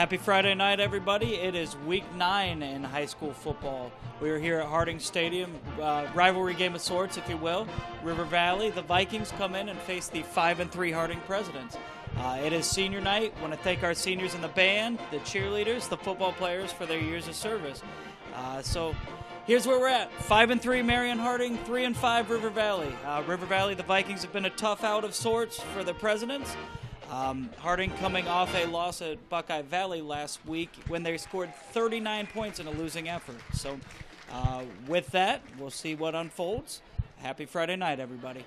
Happy Friday night, everybody. It is week 9 in high school football. We are here at Harding Stadium, rivalry game of sorts, if you will. River Valley, the Vikings come in and face the 5-3 Harding Presidents. It is senior night. I want to thank our seniors in the band, the cheerleaders, the football players for their years of service. So here's where we're at. 5-3 Marion Harding, 3-5 River Valley. River Valley, the Vikings have been a tough out of sorts for the Presidents. Harding coming off a loss at Buckeye Valley last week when they scored 39 points in a losing effort. So with that, we'll see what unfolds. Happy Friday night, everybody.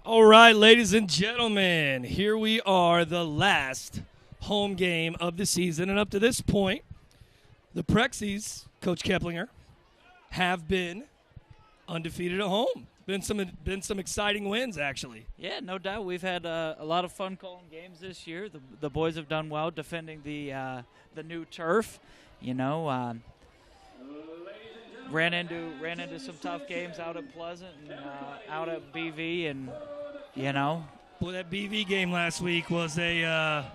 All right, ladies and gentlemen, here we are, the last home game of the season. And up to this point, the Prexies, Coach Keplinger, have been undefeated at home. Been some exciting wins, actually. Yeah, no doubt. We've had a lot of fun calling games this year. The boys have done well defending the new turf. You know, ran into some tough games out at Pleasant and out at BV, and you know. Boy, that BV game last week was like a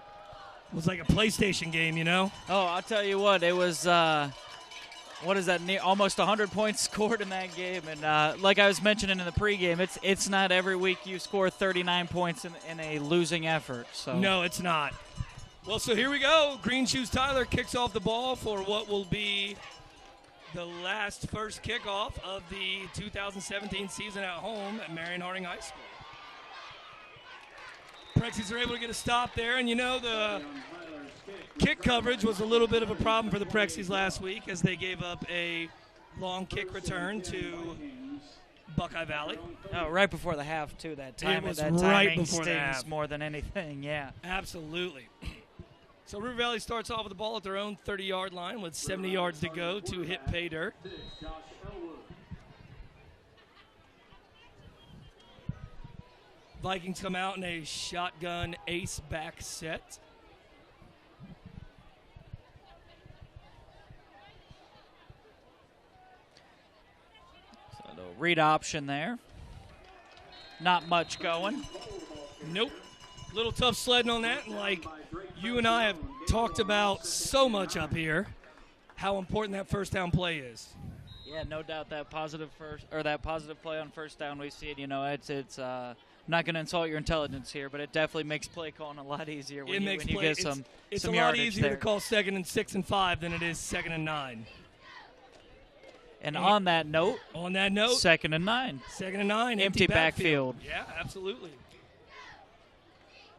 PlayStation game, you know. Oh, I'll tell you what, it was. What is that? Almost 100 points scored in that game, and like I was mentioning in the pregame, it's not every week you score 39 points in a losing effort. So no, it's not. Well, so here we go. Green Shoes Tyler kicks off the ball for what will be the last first kickoff of the 2017 season at home at Marion Harding High School. Prexies are able to get a stop there, and the kick coverage was a little bit of a problem for the Prexies last week as they gave up a long kick return to Buckeye Valley. Oh, right before the half, too. That timing before the half. Stings more than anything, yeah. Absolutely. So River Valley starts off with the ball at their own 30-yard line with 70 yards to go to hit pay dirt. Vikings come out in a shotgun ace back set. So the read option there. Not much going. Nope. Little tough sledding on that, and like you and I have talked about so much up here, how important that first down play is. Yeah, no doubt that positive play on first down we see it. It's I'm not going to insult your intelligence here, but it definitely makes play calling a lot easier when you get some It's some a lot yardage easier there. to call 2nd and 6 and 5 than it is 2nd and 9. And on that note, 2nd and 9. 2nd and 9, empty backfield. Yeah, absolutely.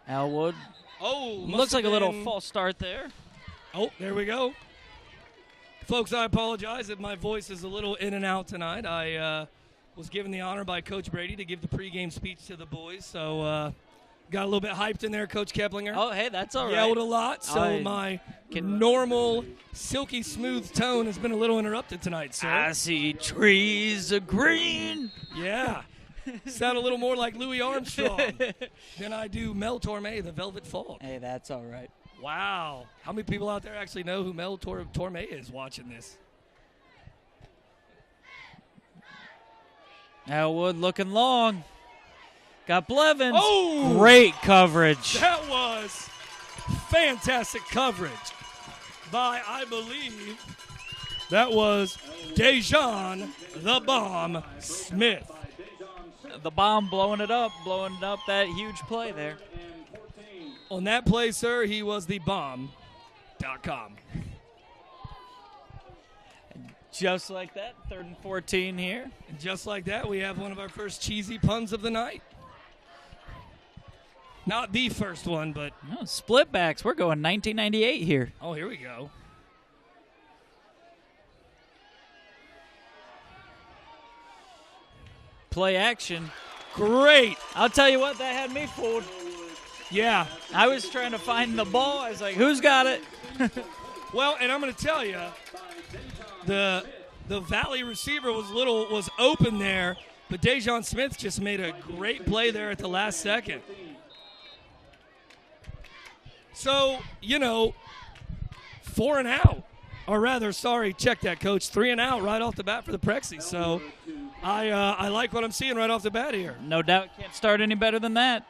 Elwood. Oh, looks like a little false start there. Oh, there we go. Folks, I apologize if my voice is a little in and out tonight. I was given the honor by Coach Brady to give the pregame speech to the boys, so got a little bit hyped in there, Coach Keplinger. Oh, hey, that's all right. Yelled a lot, so my normal silky smooth tone has been a little interrupted tonight, sir. I see trees of green. Yeah. Sound a little more like Louis Armstrong than I do Mel Torme, the Velvet Fog. Hey, that's all right. Wow. How many people out there actually know who Mel Torme is watching this? Elwood looking long. Got Blevins. Oh! Great coverage. That was fantastic coverage by, I believe, that was Dejan the Bomb Smith. The bomb blowing it up that huge play there. On that play, sir, he was the bomb.com. Just like that, 3rd and 14 here. And just like that, we have one of our first cheesy puns of the night. Not the first one, but... No, split backs. We're going 1998 here. Oh, here we go. Play action. Great. I'll tell you what, that had me fooled. Yeah. I was trying to find the ball. I was like, who's got it? Well, and I'm going to tell you, the Valley receiver was open there, but Dejan Smith just made a great play there at the last second. So, 4 and out. Or rather, check that, Coach. 3 and out right off the bat for the Prexies. So I like what I'm seeing right off the bat here. No doubt can't start any better than that.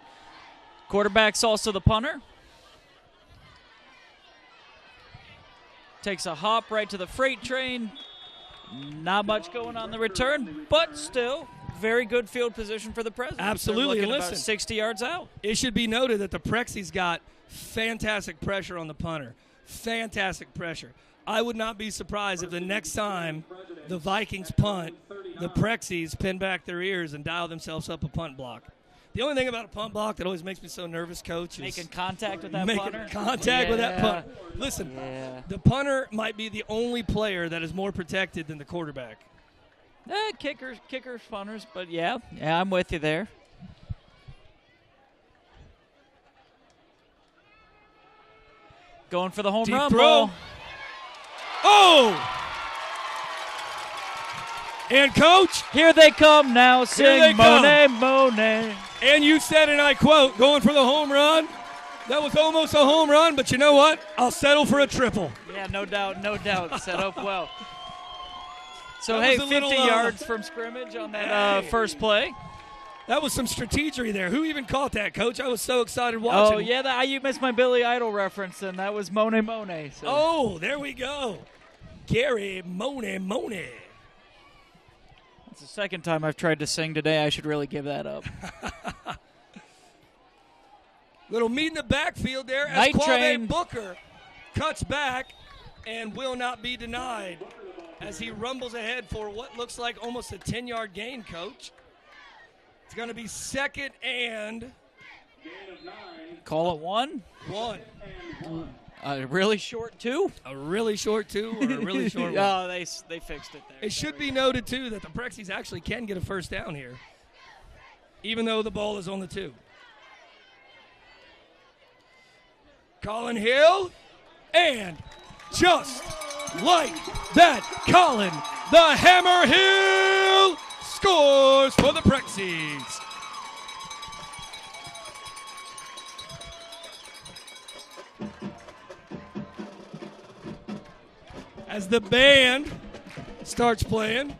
Quarterback's also the punter. Takes a hop right to the freight train. Not much going on the return, but still very good field position for the Presidents. Absolutely. They're looking Listen, about 60 yards out. It should be noted that the Prexies got fantastic pressure on the punter. Fantastic pressure. I would not be surprised if the next time the Vikings punt, the Prexies pin back their ears and dial themselves up a punt block. The only thing about a punt block that always makes me so nervous, Coach, is making contact with that punter. Making contact with that punter. Listen, the punter might be the only player that is more protected than the quarterback. Kickers, punters, but yeah, I'm with you there. Going for the home run ball. Oh! And, Coach, here they come now. Sing Monet, Monet. And you said, and I quote, going for the home run. That was almost a home run, but you know what? I'll settle for a triple. Yeah, no doubt. Set up well. So, 50 yards from scrimmage on that first play. That was some strategery there. Who even caught that, Coach? I was so excited watching. Oh, yeah, you missed my Billy Idol reference, and that was Monet, Monet. So. Oh, there we go. Gary Monet. It's the second time I've tried to sing today. I should really give that up. Little meet in the backfield there as Night Quave train. Booker cuts back and will not be denied as he rumbles ahead for what looks like almost a 10-yard gain, Coach. It's going to be second and Call it 1. 1. A really short 2. A really short 2 or a really short 1? Oh, they fixed it there. It should be noted, too, that the Prexies actually can get a first down here, even though the ball is on the 2. Colin Hill, and just like that, Colin the Hammer Hill scores for the Prexies. As the band starts playing.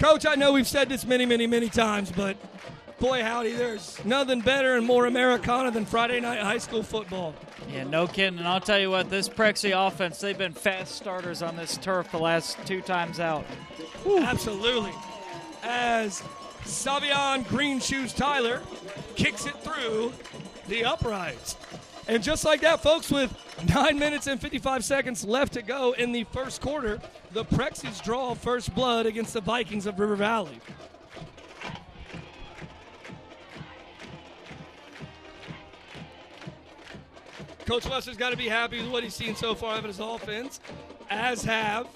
Coach, I know we've said this many times, but boy, howdy, there's nothing better and more Americana than Friday night high school football. Yeah, no kidding. And I'll tell you what, this Prexy offense, they've been fast starters on this turf the last 2 times out. Whew. Absolutely. As Savion Green Shoes Tyler kicks it through the uprights. And just like that, folks, with 9 minutes and 55 seconds left to go in the first quarter, the Prexies draw first blood against the Vikings of River Valley. Coach Wester's got to be happy with what he's seen so far out of his offense, as have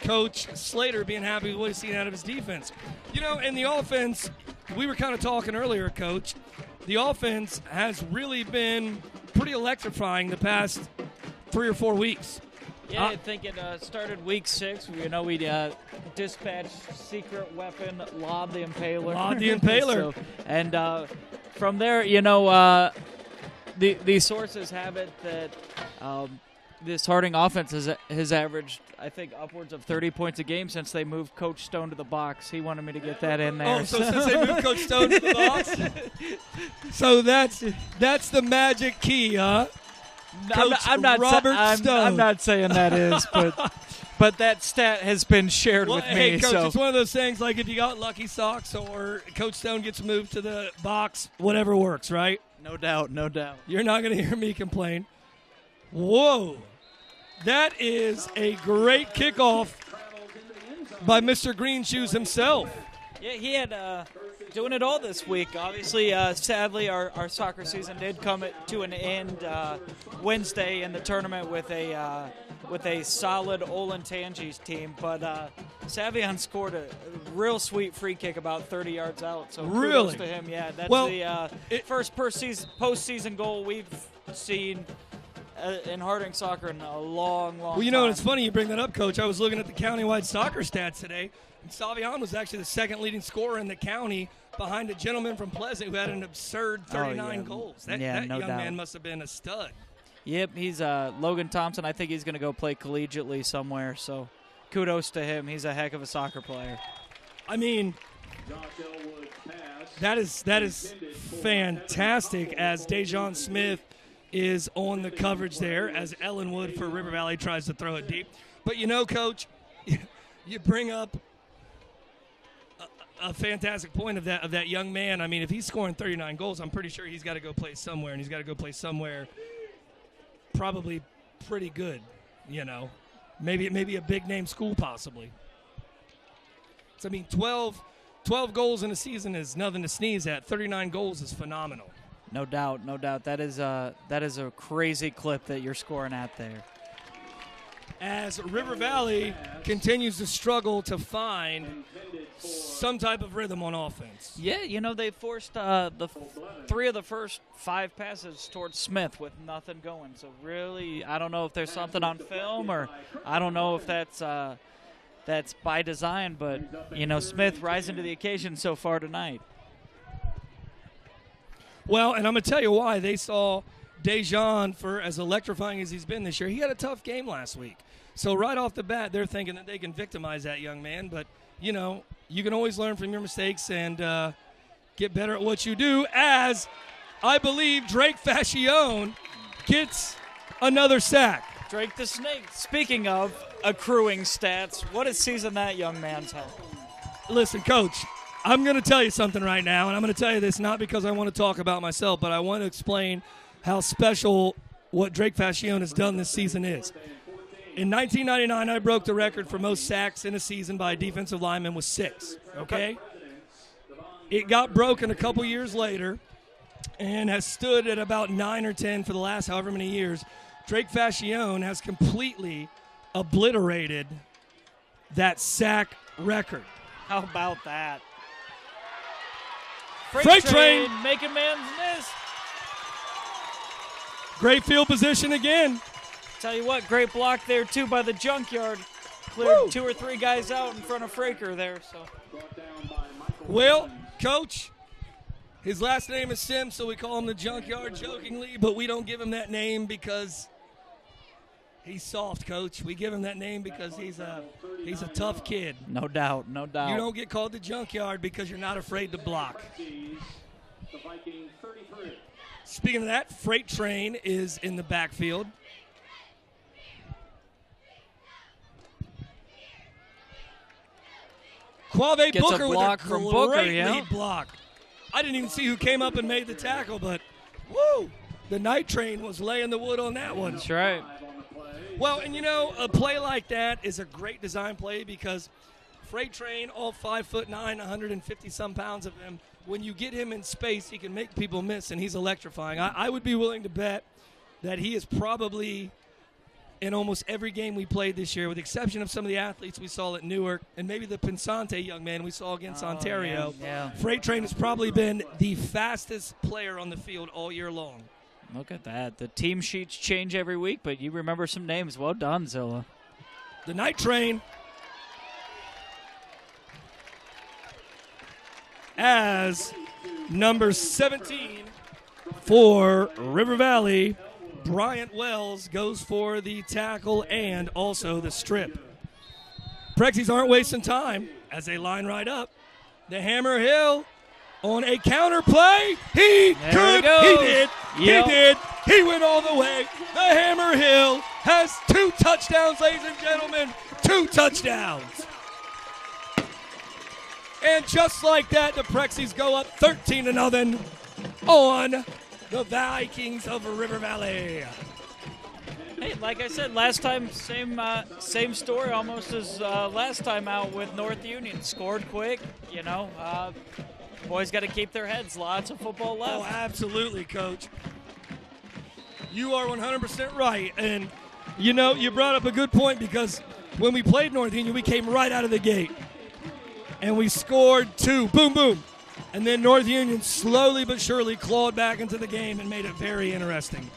Coach Slater being happy with what he's seen out of his defense. You know, in the offense, we were kind of talking earlier, Coach, the offense has really been pretty electrifying the past 3 or 4 weeks. Yeah, I think it started week 6. You know, we dispatched secret weapon, Lob the Impaler. Lob the Impaler. And from there, you know, the sources have it that this Harding offense has averaged, I think, upwards of 30 points a game since they moved Coach Stone to the box. He wanted me to get that in there. Oh, so since they moved Coach Stone to the box? So that's the magic key, huh? Coach Robert Stone. I'm not saying that is, but that stat has been shared with me. Hey, Coach, so. It's one of those things like if you got lucky socks or Coach Stone gets moved to the box, whatever works, right? No doubt, no doubt. You're not going to hear me complain. Whoa. That is a great kickoff by Mr. Green Shoes himself. Yeah, he had doing it all this week. Obviously, sadly, our soccer season did come to an end Wednesday in the tournament with a solid Olentangy's team. But Savion scored a real sweet free kick about 30 yards out. So really? Kudos to him. Yeah, that's the first postseason goal we've seen in Harding soccer in a long time. Well, you know, it's funny you bring that up, Coach. I was looking at the countywide soccer stats today, and Savion was actually the second leading scorer in the county behind a gentleman from Pleasant who had an absurd 39 goals. That young man must have been a stud. Yep, he's Logan Thompson. I think he's going to go play collegiately somewhere, so kudos to him. He's a heck of a soccer player. I mean, that is fantastic as Dejon Smith is on the coverage there as Ellenwood for River Valley tries to throw it deep. But, you know, Coach, you bring up a fantastic point of that young man. I mean, if he's scoring 39 goals, I'm pretty sure he's got to go play somewhere, and he's got to go play somewhere probably pretty good, you know. Maybe a big-name school possibly. So, I mean, 12 goals in a season is nothing to sneeze at. 39 goals is phenomenal. No doubt, no doubt. That is a crazy clip that you're scoring at there. As River Valley continues to struggle to find some type of rhythm on offense. Yeah, you know, they forced the 3 of the first 5 passes towards Smith with nothing going. So really, I don't know if there's something on film or I don't know if that's by design. But, you know, Smith rising to the occasion so far tonight. Well, and I'm going to tell you why. They saw Dejon, for as electrifying as he's been this year, he had a tough game last week. So right off the bat, they're thinking that they can victimize that young man. But, you know, you can always learn from your mistakes and get better at what you do, as I believe Drake Fascione gets another sack. Drake the Snake. Speaking of accruing stats, what a season that young man's had. Listen, Coach, I'm going to tell you something right now, and I'm going to tell you this not because I want to talk about myself, but I want to explain how special what Drake Fascione has done this season is. In 1999, I broke the record for most sacks in a season by a defensive lineman with 6, okay? It got broken a couple years later and has stood at about 9 or 10 for the last however many years. Drake Fascione has completely obliterated that sack record. How about that? Freight train making man's miss. Great field position again. Tell you what, great block there too by the junkyard. Cleared Woo! 2 or 3 guys out in front of Fraker there. So. Well, Coach, his last name is Sims, so we call him the junkyard jokingly, but we don't give him that name because he's soft, Coach. We give him that name because he's a tough kid. No doubt, no doubt. You don't get called the junkyard because you're not afraid to block. Speaking of that, Freight Train is in the backfield. Quave Gets Booker a block with a from great Booker, yeah. lead block. I didn't even see who came up and made the tackle, but woo! The night train was laying the wood on that one. That's right. Well, and you know, a play like that is a great design play because Freight Train, all 5'9", 150-some pounds of him, when you get him in space, he can make people miss, and he's electrifying. I would be willing to bet that he is probably in almost every game we played this year, with the exception of some of the athletes we saw at Newark and maybe the Pensante young man we saw against Ontario. Yeah. Freight Train has probably been the fastest player on the field all year long. Look at that. The team sheets change every week, but you remember some names. Well done, Zilla. The night train as number 17 for River Valley, Bryant Wells goes for the tackle and also the strip. Prexies aren't wasting time as they line right up. The Hammer Hill on a counter play. He There did. Yep. He did. He went all the way. The Hammer Hill has 2 touchdowns, ladies and gentlemen. 2 touchdowns. And just like that, the Prexies go up 13-0 on the Vikings of River Valley. Hey, like I said, last time, same story almost as last time out with North Union. Scored quick, you know. Boys got to keep their heads. Lots of football left. Oh, absolutely, Coach. You are 100% right. And, you know, you brought up a good point because when we played North Union, we came right out of the gate. And we scored 2. Boom, boom. And then North Union slowly but surely clawed back into the game and made it very interesting.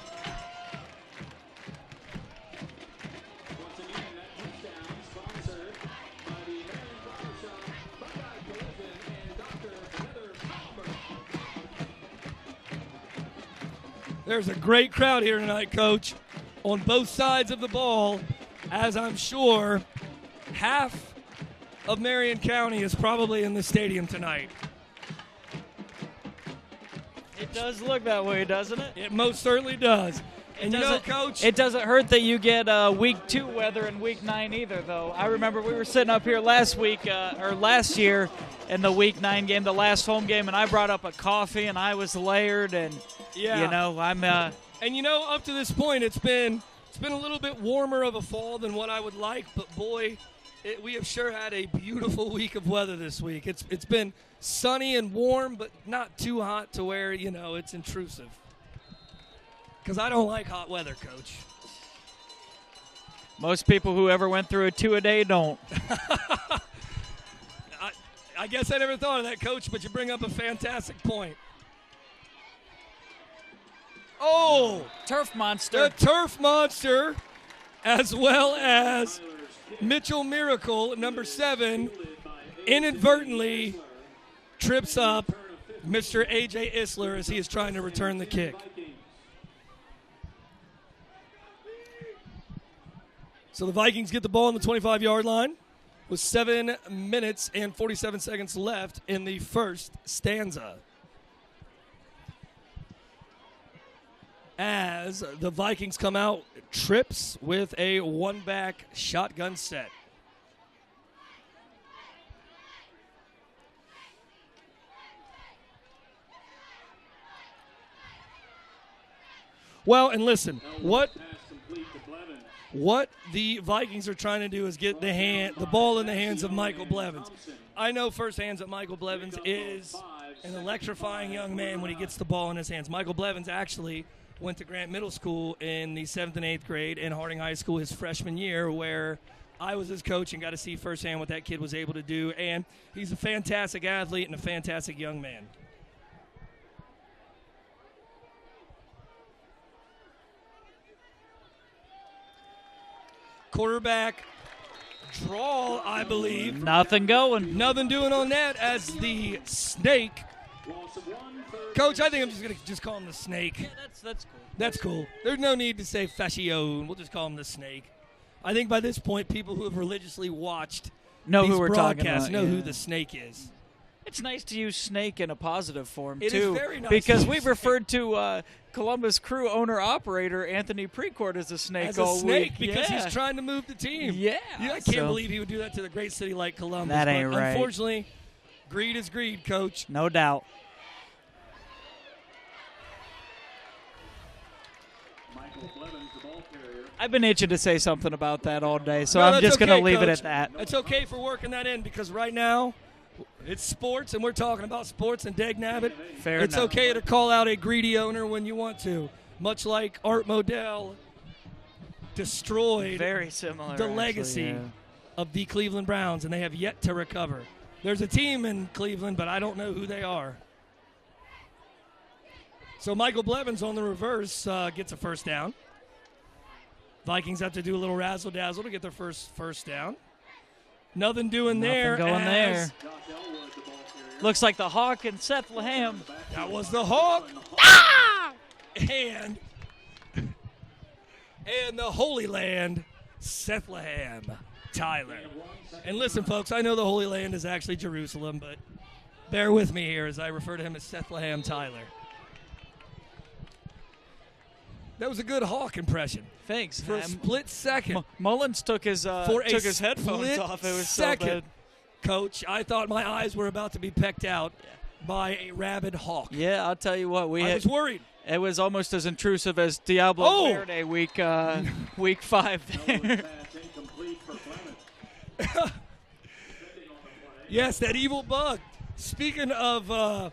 There's a great crowd here tonight, Coach, on both sides of the ball, as I'm sure half of Marion County is probably in the stadium tonight. It does look that way, doesn't it? It most certainly does. And you know, Coach, it doesn't hurt that you get week 2 weather in week 9 either, though. I remember we were sitting up here last year in the week 9 game, the last home game, and I brought up a coffee and I was layered, and yeah, you know, I'm. And you know, up to this point, it's been a little bit warmer of a fall than what I would like, but boy, we have sure had a beautiful week of weather this week. It's been sunny and warm, but not too hot to where, you know, it's intrusive. Because I don't like hot weather, Coach. Most people who ever went through a 2-a-day don't. I guess I never thought of that, Coach, but you bring up a fantastic point. Oh! Turf Monster. The Turf Monster, as well as Mitchell Miracle, number 7, inadvertently trips up Mr. A.J. Isler as he is trying to return the kick. So the Vikings get the ball on the 25-yard line with 7 minutes and 47 seconds left in the first stanza. As the Vikings come out, trips with a one-back shotgun set. Well, and listen, what the Vikings are trying to do is get the ball in the hands of Michael Blevins. I know firsthand that Michael Blevins is an electrifying young man when he gets the ball in his hands. Michael Blevins actually went to Grant Middle School in the 7th and 8th grade and Harding High School his freshman year, where I was his coach and got to see firsthand what that kid was able to do. And he's a fantastic athlete and a fantastic young man. Quarterback draw, I believe. Nothing going. Nothing doing on that as the snake. Coach, I think I'm just going to call him the snake. Yeah, that's cool. That's cool. There's no need to say fashion. We'll just call him the snake. I think by this point, people who have religiously watched know these who we're talking broadcasts about, know yeah. who the snake is. It's nice to use snake in a positive form, It too. is very nice because to use we've snake. referred to Columbus Crew owner-operator Anthony Precourt as a snake As all a snake week. because Yeah. he's trying to move the team. Yeah. I can't believe he would do that to the great city like Columbus. That ain't but right. Unfortunately, greed is greed, Coach. No doubt. I've been itching to say something about that all day, so No, I'm that's just going to okay, leave it Coach. at that. It's okay for working that in because right now it's sports and we're talking about sports and Dagnabbit. Fair It's enough. okay to call out a greedy owner when you want to, much like Art Modell destroyed Very similar. the actually, legacy yeah. of the Cleveland Browns, and they have yet to recover. There's a team in Cleveland, but I don't know who they are. So Michael Blevins on the reverse gets a first down. Vikings have to do a little razzle-dazzle to get their first down. Nothing doing there. Nothing going as there. Looks like the Hawk and Seth Lamb. That was the Hawk. Ah! And the Holy Land, Seth Lamb, Tyler. And listen, folks, I know the Holy Land is actually Jerusalem, but bear with me here as I refer to him as Seth Lamb, Tyler. That was a good Hawk impression. Thanks. For a split second. Mullins took his headphones split off. It was second, so bad. Coach, I thought my eyes were about to be pecked out by a rabid hawk. Yeah, I'll tell you what. I was worried. It was almost as intrusive as Diablo Oh! Verde week 5 there. Yes, that evil bug. Speaking of, I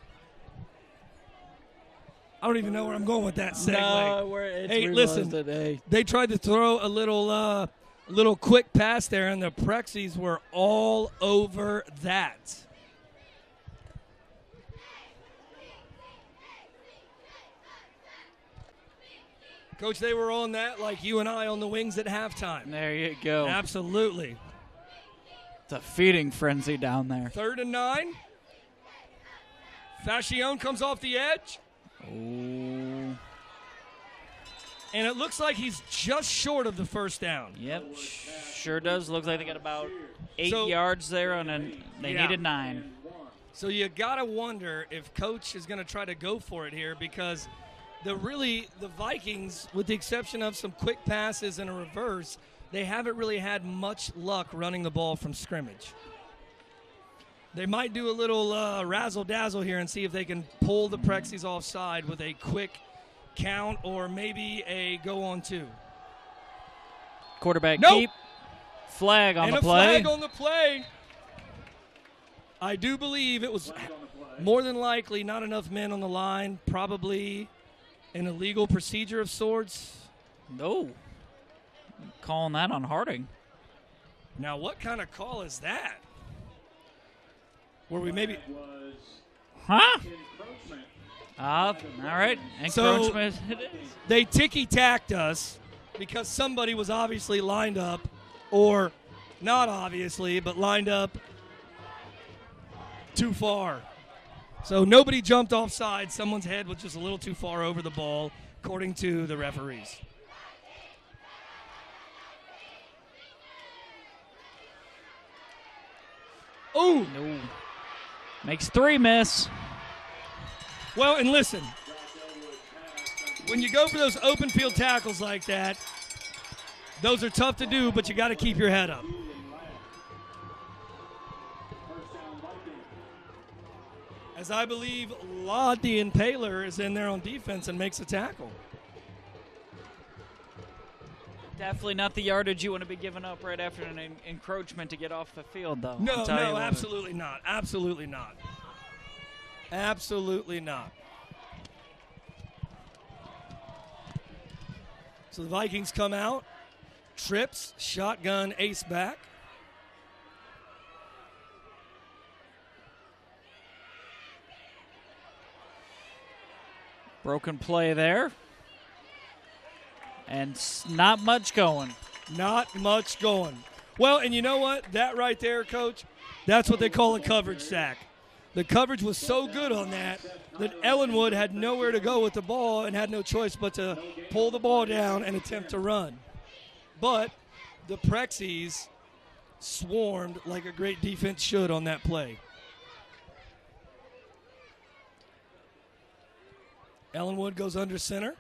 don't even know where I'm going with that segue. No, Hey, listen. Today. They tried to throw a little quick pass there, and the Prexies were all over that. Coach, they were on that like you and I on the wings at halftime. There you go. Absolutely. It's a feeding frenzy down there. 3rd and 9. Fashion comes off the edge. Ooh. And it looks like he's just short of the first down. Yep, sure does. Looks like they got about 8 So- yards there, and they Yeah. needed 9. So you got to wonder if Coach is going to try to go for it here because the Vikings, with the exception of some quick passes and a reverse, they haven't really had much luck running the ball from scrimmage. They might do a little razzle-dazzle here and see if they can pull the Prexies offside with a quick count or maybe a go-on-2. Quarterback Nope. keep. Flag on And the a play. flag on the play. I do believe it was more than likely not enough men on the line, probably an illegal procedure of sorts. No. Calling that on Harding. Now, what kind of call is that? Were we maybe... Huh? All right. Encroachment it is. They ticky-tacked us because somebody was obviously lined up, or not obviously, but lined up too far. So nobody jumped offside. Someone's head was just a little too far over the ball, according to the referees. Oh! No. Makes 3 miss. Well, and listen, when you go for those open field tackles like that, those are tough to do, but you got to keep your head up. As I believe Loddy and Paler is in there on defense and makes a tackle. Definitely not the yardage you want to be giving up right after an encroachment to get off the field, though. No, absolutely not. Absolutely not. Absolutely not. So the Vikings come out, trips, shotgun, ace back. Broken play there. And not much going. Not much going. Well, and you know what? That right there, Coach, that's what they call a coverage sack. The coverage was so good on that Ellenwood had nowhere to go with the ball and had no choice but to pull the ball down and attempt to run. But the Prexies swarmed like a great defense should on that play. Ellenwood goes under center.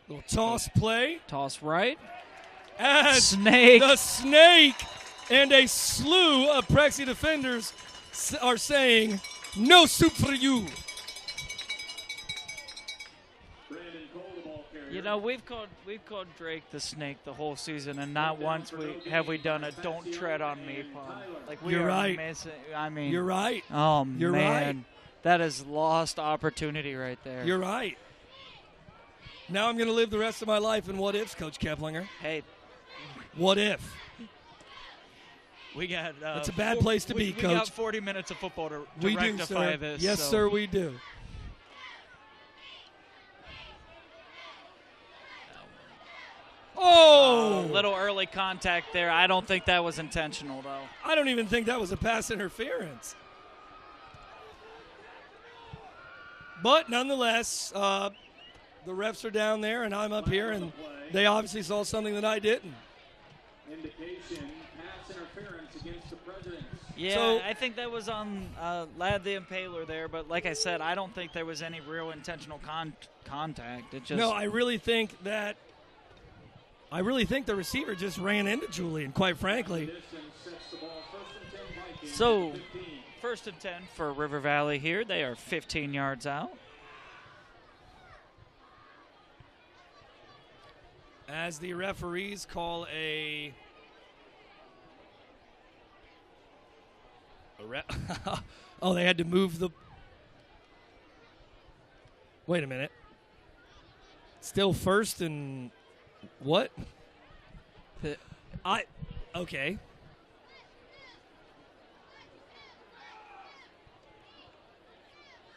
Little toss play. Toss right. As Snake. The snake and a slew of Prexy defenders are saying, no soup for you. You know, we've called Drake the snake the whole season, and not once have we done a "don't tread on me" pun. Like You're right. Missing, I mean, You're right. Oh You're man, right. That is lost opportunity right there. You're right. Now I'm going to live the rest of my life in what ifs, Coach Keplinger. Hey, what if? We got. It's a bad place to be, Coach. We got 40 minutes of football to we rectify do, sir. this. Yes, so. sir, we do. Oh! Little early contact there. I don't think that was intentional, though. I don't even think that was a pass interference. But nonetheless, the refs are down there, and I'm up here, and they obviously saw something that I didn't. Indication, pass interference against the Presidents. Yeah, so, I think that was on Lad the Impaler there, but like I said, I don't think there was any real intentional contact. It just no, I really think the receiver just ran into Julian, quite frankly. So, 1st and 10 for River Valley here. They are 15 yards out. As the referees call oh, they had to move the. Wait a minute. Still 1st and what? Okay.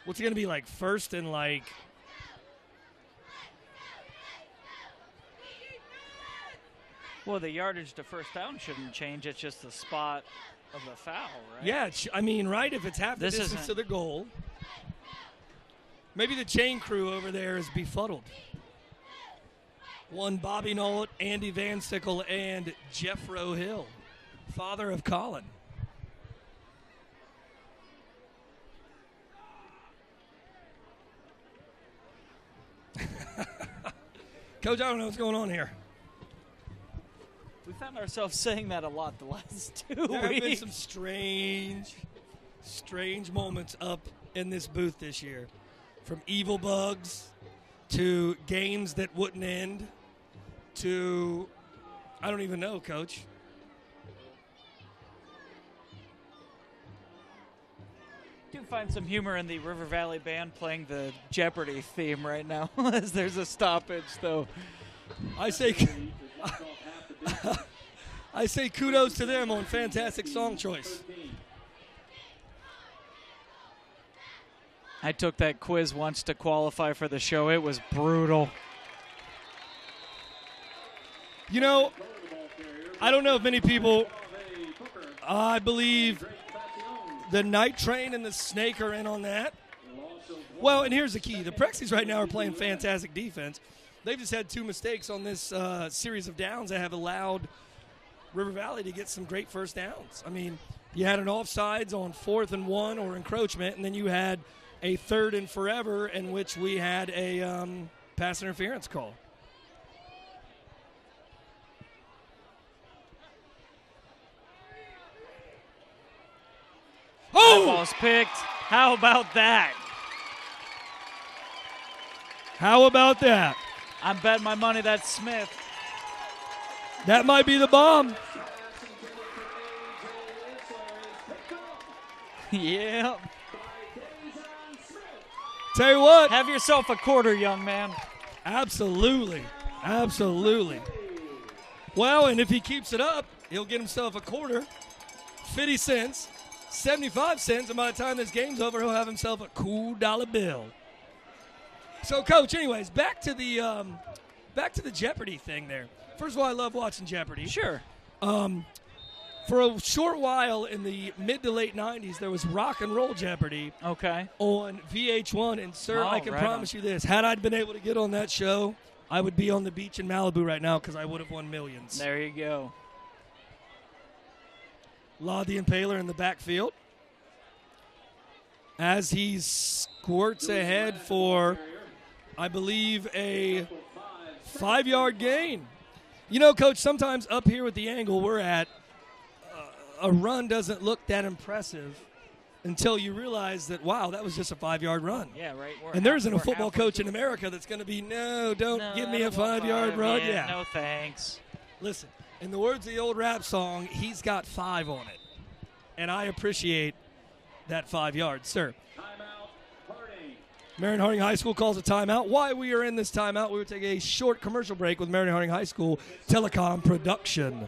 What's it going to be like 1st and like? Well, the yardage to first down shouldn't change. It's just the spot of the foul, right? Yeah, I mean, right, if it's half the distance to the goal. Maybe the chain crew over there is befuddled. One Bobby Nolt, Andy Van Sickle, and Jeffro Hill, father of Colin. Coach, I don't know what's going on here. We found ourselves saying that a lot the last 2 weeks. There have been some strange moments up in this booth this year. From evil bugs to games that wouldn't end to, I don't even know, Coach. I do find some humor in the River Valley band playing the Jeopardy theme right now as there's a stoppage, though. I say kudos to them on fantastic song choice. I took that quiz once to qualify for the show. It was brutal. You know, I don't know if many people, I believe the Night Train and the Snake are in on that. Well, and here's the key. The Prexies right now are playing fantastic defense. They've just had 2 mistakes on this series of downs that have allowed River Valley to get some great first downs. I mean, you had an offsides on 4th and 1 or encroachment, and then you had a 3rd and forever in which we had a pass interference call. Oh! That ball's picked. How about that? How about that? I'm betting my money that's Smith. That might be the bomb. Yeah. Tell you what. Have yourself a quarter, young man. Absolutely. Absolutely. Well, and if he keeps it up, he'll get himself a quarter, 50 cents, 75 cents, and by the time this game's over, he'll have himself a cool dollar bill. So, Coach, anyways, back to the Jeopardy thing there. First of all, I love watching Jeopardy. Sure. For a short while in the mid to late 90s, there was Rock and Roll Jeopardy on VH1. And, sir, I can promise you this. Had I been able to get on that show, I would be on the beach in Malibu right now because I would have won millions. There you go. Law the Impaler in the backfield as he squirts ahead for, I believe, a 5-yard gain. You know, Coach, sometimes up here with the angle we're at, a run doesn't look that impressive until you realize that, wow, that was just a 5-yard run. Yeah, right. And there isn't a football coach in America that's going to be, don't give me a 5-yard run. Yeah, no thanks. Listen, in the words of the old rap song, he's got 5 on it. And I appreciate that 5 yards, sir. Marion Harding High School calls a timeout. While we are in this timeout, we will take a short commercial break with Marion Harding High School Telecom Production.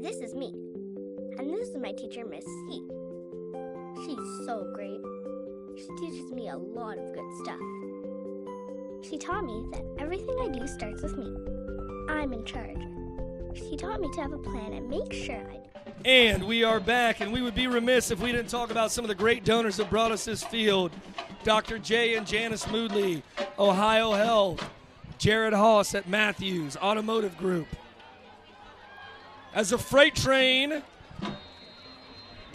This is me, and this is my teacher, Miss C. She's so great. She teaches me a lot of good stuff. She taught me that everything I do starts with me. I'm in charge. She taught me to have a plan and make sure I do. And we are back, and we would be remiss if we didn't talk about some of the great donors that brought us this field. Dr. J and Janice Moodley, Ohio Health, Jared Haas at Matthews Automotive Group. As the freight train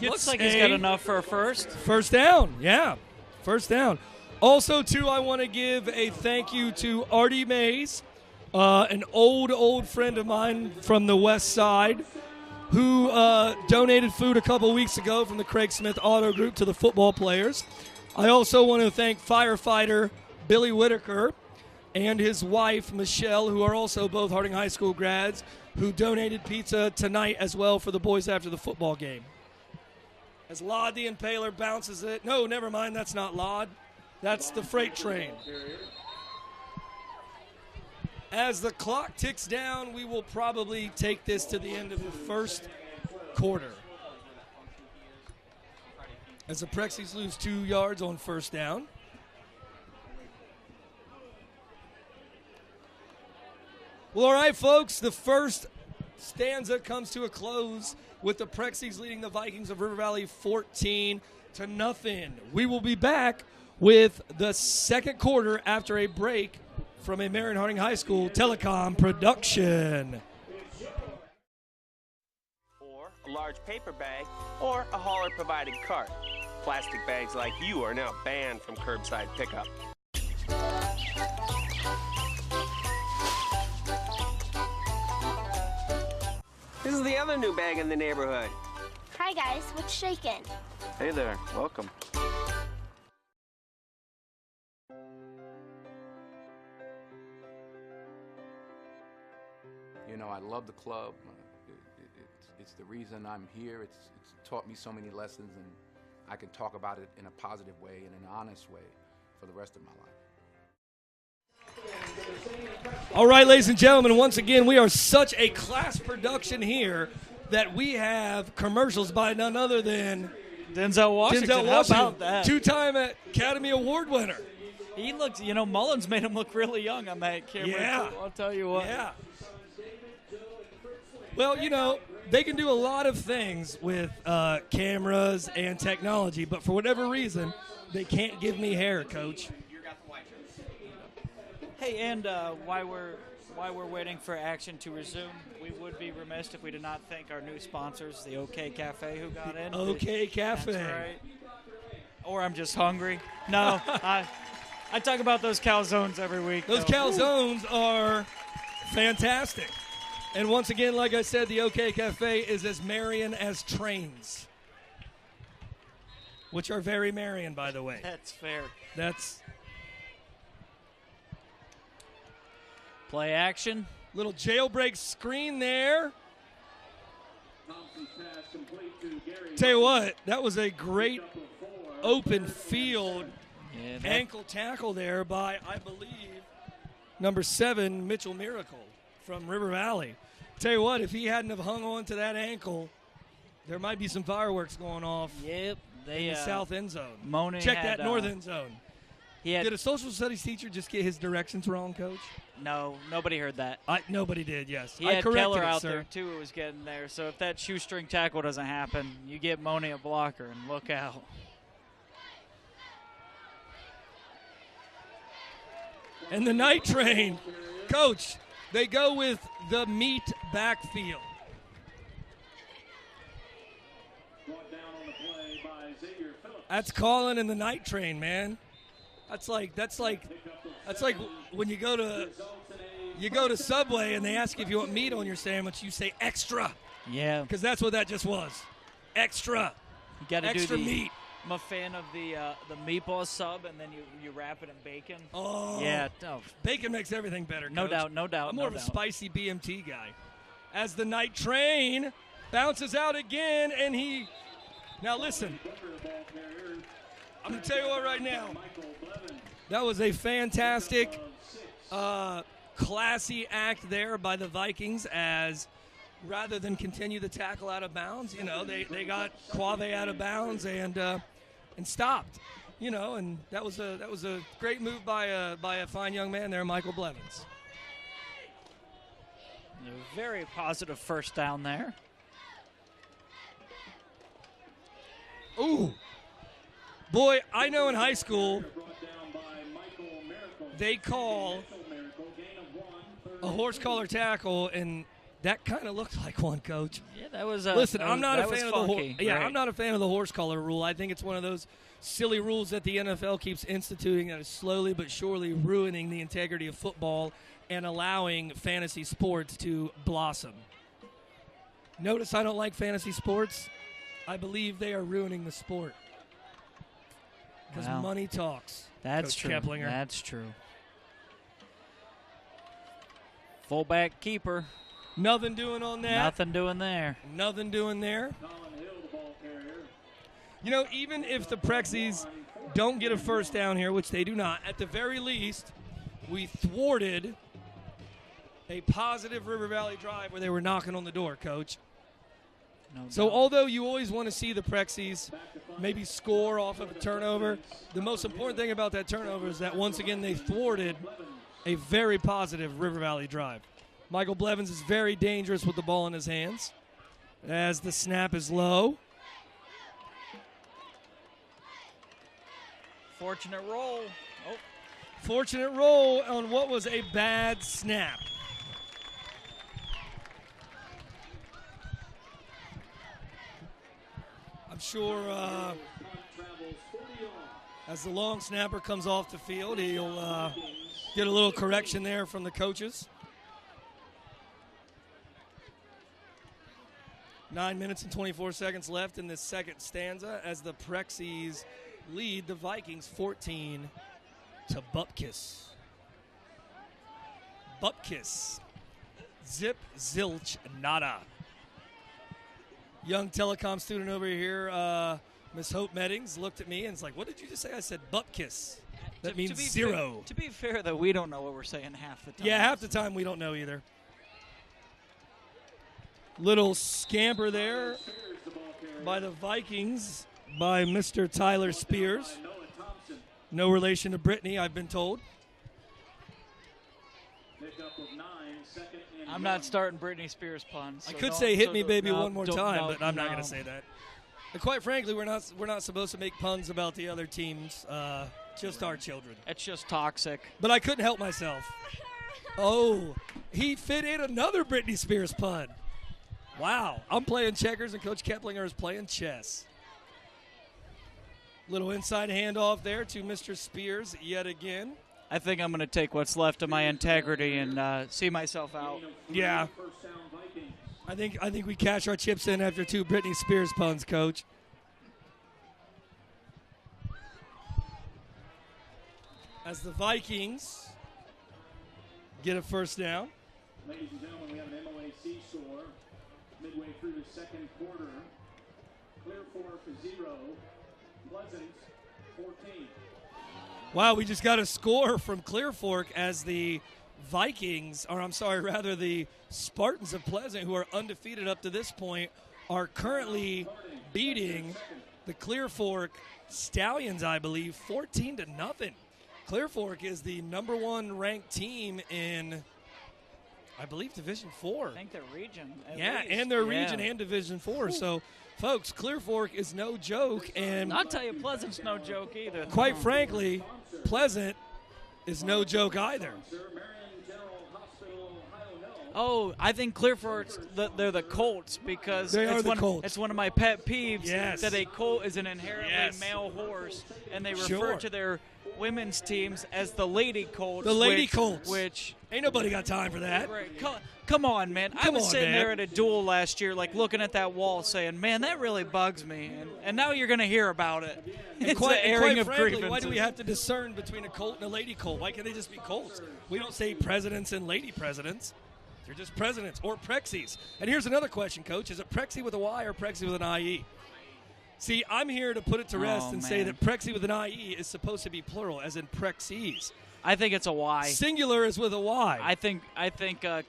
looks like he's got enough for a first. First down, yeah. First down. Also, too, I want to give a thank you to Artie Mays, an old friend of mine from the west side, who donated food a couple weeks ago from the Craig Smith Auto Group to the football players. I also want to thank firefighter Billy Whitaker and his wife, Michelle, who are also both Harding High School grads, who donated pizza tonight as well for the boys after the football game. As Laud the Impaler bounces it. No, never mind, that's not Laud. That's the freight train. As the clock ticks down, we will probably take this to the end of the first quarter. As the Prexies lose 2 yards on first down. Well, all right, folks, the first stanza comes to a close with the Prexies leading the Vikings of River Valley 14-0. We will be back with the second quarter after a break from a Marion Harding High School Telecom production. Or a large paper bag, or a hauler-provided cart. Plastic bags like you are now banned from curbside pickup. This is the other new bag in the neighborhood. Hi guys, what's shaking? Hey there, welcome. You know, I love the club. It's the reason I'm here. It's taught me so many lessons, and I can talk about it in a positive way and an honest way for the rest of my life. All right, ladies and gentlemen, once again, we are such a class production here that we have commercials by none other than Denzel Washington. How about that? Two-time Academy Award winner. He looks, Mullins made him look really young on that camera. Yeah. I'll tell you what. Yeah. Well, they can do a lot of things with cameras and technology, but for whatever reason, they can't give me hair, Coach. Hey, and while we're waiting for action to resume, we would be remiss if we did not thank our new sponsors, the OK Cafe, who got in. OK Cafe. That's right. Or I'm just hungry. No, I talk about those calzones every week. Those calzones are fantastic. And once again, like I said, the OK Cafe is as Marion as trains, which are very Marion, by the way. That's fair. That's play action. Little jailbreak screen there. Tell you what, that was a great open field ankle tackle there by, I believe, number 7, Mitchell Miracle from River Valley. Tell you what, if he hadn't have hung on to that ankle, there might be some fireworks going off. Yep. In the south end zone. Moaning Check that north end zone. Did a social studies teacher just get his directions wrong, Coach? No, nobody heard that. Nobody did, yes. He had Keller out there, too, who was getting there. So if that shoestring tackle doesn't happen, you get Moaning a blocker, and look out. And the night train. Coach, they go with the meat backfield. That's calling in the night train, man. That's like when you go to Subway and they ask you if you want meat on your sandwich, you say extra. Yeah. Because that's what that just was. Extra. You got to do extra meat. I'm a fan of the meatball sub, and then you wrap it in bacon. Oh. Yeah. Oh. Bacon makes everything better, Coach. No doubt. I'm more of a spicy BMT guy. As the night train bounces out again, and he... Now listen, I'm going to tell you what right now. That was a fantastic, classy act there by the Vikings as rather than continue the tackle out of bounds, they got Quave out of bounds and stopped, and that was a great move by a fine young man there, Michael Blevins. A very positive first down there. Ooh. Boy, I know in high school they call a horse collar tackle, and that kind of looked like one, Coach. Yeah, that was. Listen, I'm not a fan of I'm not a fan of the horse collar rule. I think it's one of those silly rules that the NFL keeps instituting that is slowly but surely ruining the integrity of football and allowing fantasy sports to blossom. Notice I don't like fantasy sports. I believe they are ruining the sport because money talks. That's Coach true. Keplinger. That's true. Fullback keeper. Nothing doing on that. Nothing doing there. Nothing doing there. Even if the Prexies don't get a first down here, which they do not, at the very least, we thwarted a positive River Valley drive where they were knocking on the door, Coach. So although you always want to see the Prexies maybe score off of a turnover, the most important thing about that turnover is that once again they thwarted a very positive River Valley drive. Michael Blevins is very dangerous with the ball in his hands as the snap is low. Fortunate roll. Oh. Fortunate roll on what was a bad snap. I'm sure as the long snapper comes off the field, he'll get a little correction there from the coaches. 9 minutes and 24 seconds left in this second stanza as the Prexies lead the Vikings 14 to Bupkis. Bupkis. Zip, zilch, nada. Young telecom student over here, Miss Hope Meddings, looked at me and was like, what did you just say? I said Bupkis. That means zero. To be fair, though, we don't know what we're saying half the time. Yeah, half the time we don't know either. Little scamper there by the Vikings by Mr. Tyler Spears. No relation to Brittany, I've been told. 9, second and I'm not starting Britney Spears puns. I so could don't- say "hit so me, don't- baby, no, one more don't- time," no, but I'm not no. going to say that. And quite frankly, we're not supposed to make puns about the other teams. Just our children. It's just toxic. But I couldn't help myself. Oh, he fit in another Britney Spears pun. Wow. I'm playing checkers and Coach Keplinger is playing chess. Little inside handoff there to Mr. Spears yet again. I think I'm going to take what's left of my integrity and see myself out. Yeah. first down Vikings. I think we cash our chips in after 2 Britney Spears puns, Coach. As the Vikings get a first down. Ladies and gentlemen, we have an MOA seesaw midway through the second quarter. Clear Fork 0, Pleasant 14. Wow, we just got a score from Clear Fork as the Vikings, or I'm sorry, rather the Spartans of Pleasant, who are undefeated up to this point, are currently beating the Clear Fork Stallions, I believe, 14-0. Clear Fork is the number 1 ranked team in, I believe, Division 4. I think their region. Yeah, and their region and Division 4. So, folks, Clear Fork is no joke, and I'll tell you, Pleasant's no joke either. quite frankly, Pleasant is no joke either. Marion General Hospital, Ohio, no. Oh, I think Clear Fork's they're the Colts because They are it's the one, Colts. It's one of my pet peeves Yes. that a colt is an inherently Yes. male horse, and they refer Sure. to their women's teams as the Lady Colts. The Lady which, Colts. Which Ain't nobody got time for that. Right. Come on, man. I Come was on, sitting man. there at a duel last year, like looking at that wall, saying, "Man, that really bugs me." And now you're going to hear about it. It's Quite, an and airing quite of frankly, grievances. why do we have to discern between a colt and a lady colt? Why can't they just be colts? We don't say presidents and lady presidents. They're just presidents or prexies. And here's another question, Coach. Is it prexy with a Y or prexy with an IE? See, I'm here to put it to rest Oh, and say man. that prexy with an IE is supposed to be plural, as in prexies. I think it's a Y. Singular is with a Y. I think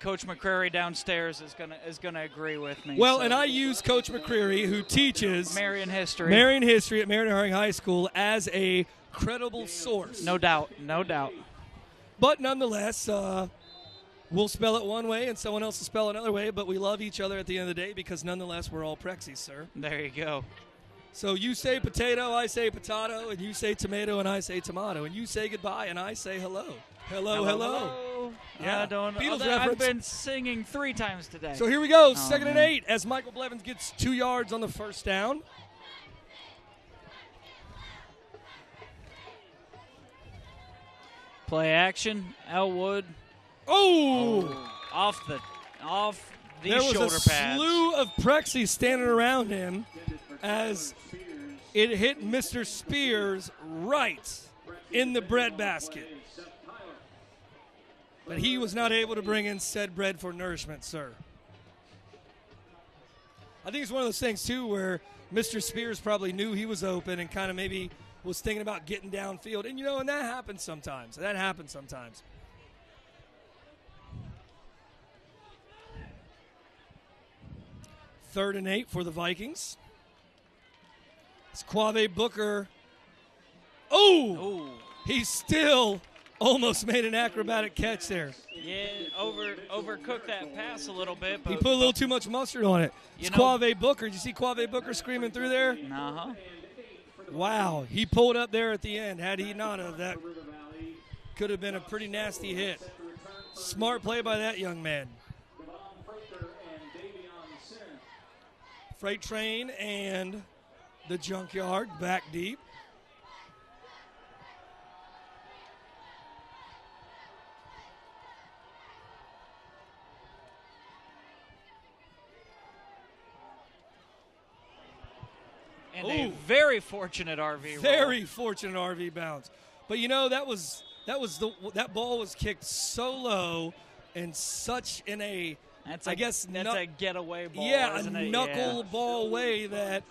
Coach McCrary downstairs is gonna agree with me. Well, so. and I use Coach McCreary, who teaches Marion history. Marion history at Marion Harding High School, as a credible source. No doubt, no doubt. But nonetheless, we'll spell it one way and someone else will spell it another way, but we love each other at the end of the day because nonetheless we're all prexies, sir. There you go. So you say potato, I say potato, and you say tomato, and I say tomato, and you say goodbye, and I say hello. Hello, hello. Yeah, I don't know. Beatles I've reference. been singing 3 times today. So here we go, Oh, 2nd and man. 8, as Michael Blevins gets 2 yards on the first down. Play action. Elwood Oh! off these There was shoulder a pads. slew of prexies standing around him as it hit Mr. Spears right in the bread basket. But he was not able to bring in said bread for nourishment, sir. I think it's one of those things, too, where Mr. Spears probably knew he was open and kind of maybe was thinking about getting downfield. And, and that happens sometimes. That happens sometimes. Third and 8 for the Vikings. It's Quave Booker. Oh! Ooh. He still almost made an acrobatic catch there. Yeah, overcooked that pass a little bit. But, He put a little too much mustard on it. It's You know- Quave Booker. Did you see Quave Booker screaming through there? Uh-huh. Wow. He pulled up there at the end. Had he not have, that could have been a pretty nasty hit. Smart play by that young man. Freight train and the junkyard back deep. And a Ooh. very fortunate RV roll. Very fortunate RV bounce. But that ball was kicked so low and such in a That's I guess that's a getaway ball. a isn't it? knuckleball way that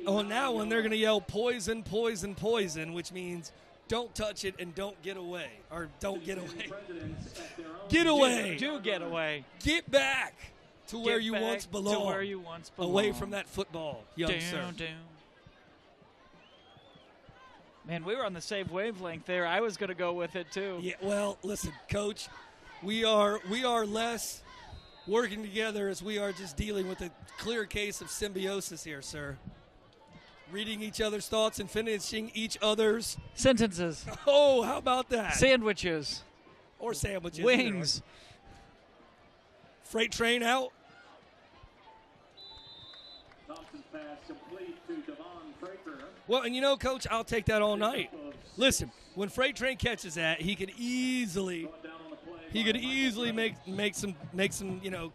on that one they're going to yell poison, poison, poison, which means don't touch it and don't get away. Or don't get away. Get Yeah. away. Do get away. Get back to where Get you back once to belonged. where you once belonged. Away from that football, young sir. Down. Man, we were on the same wavelength there. I was going to go with it too. Yeah, well, listen, Coach, We are less working together as we are just dealing with a clear case of symbiosis here, sir. Reading each other's thoughts and finishing each other's sentences. Oh, how about that? Sandwiches. Or sandwiches. Wings. Freight train out. Thompson's pass complete to Devon Fraker. Well, and you know, Coach, I'll take that all night. Listen, when Freight Train catches that, he could easily make some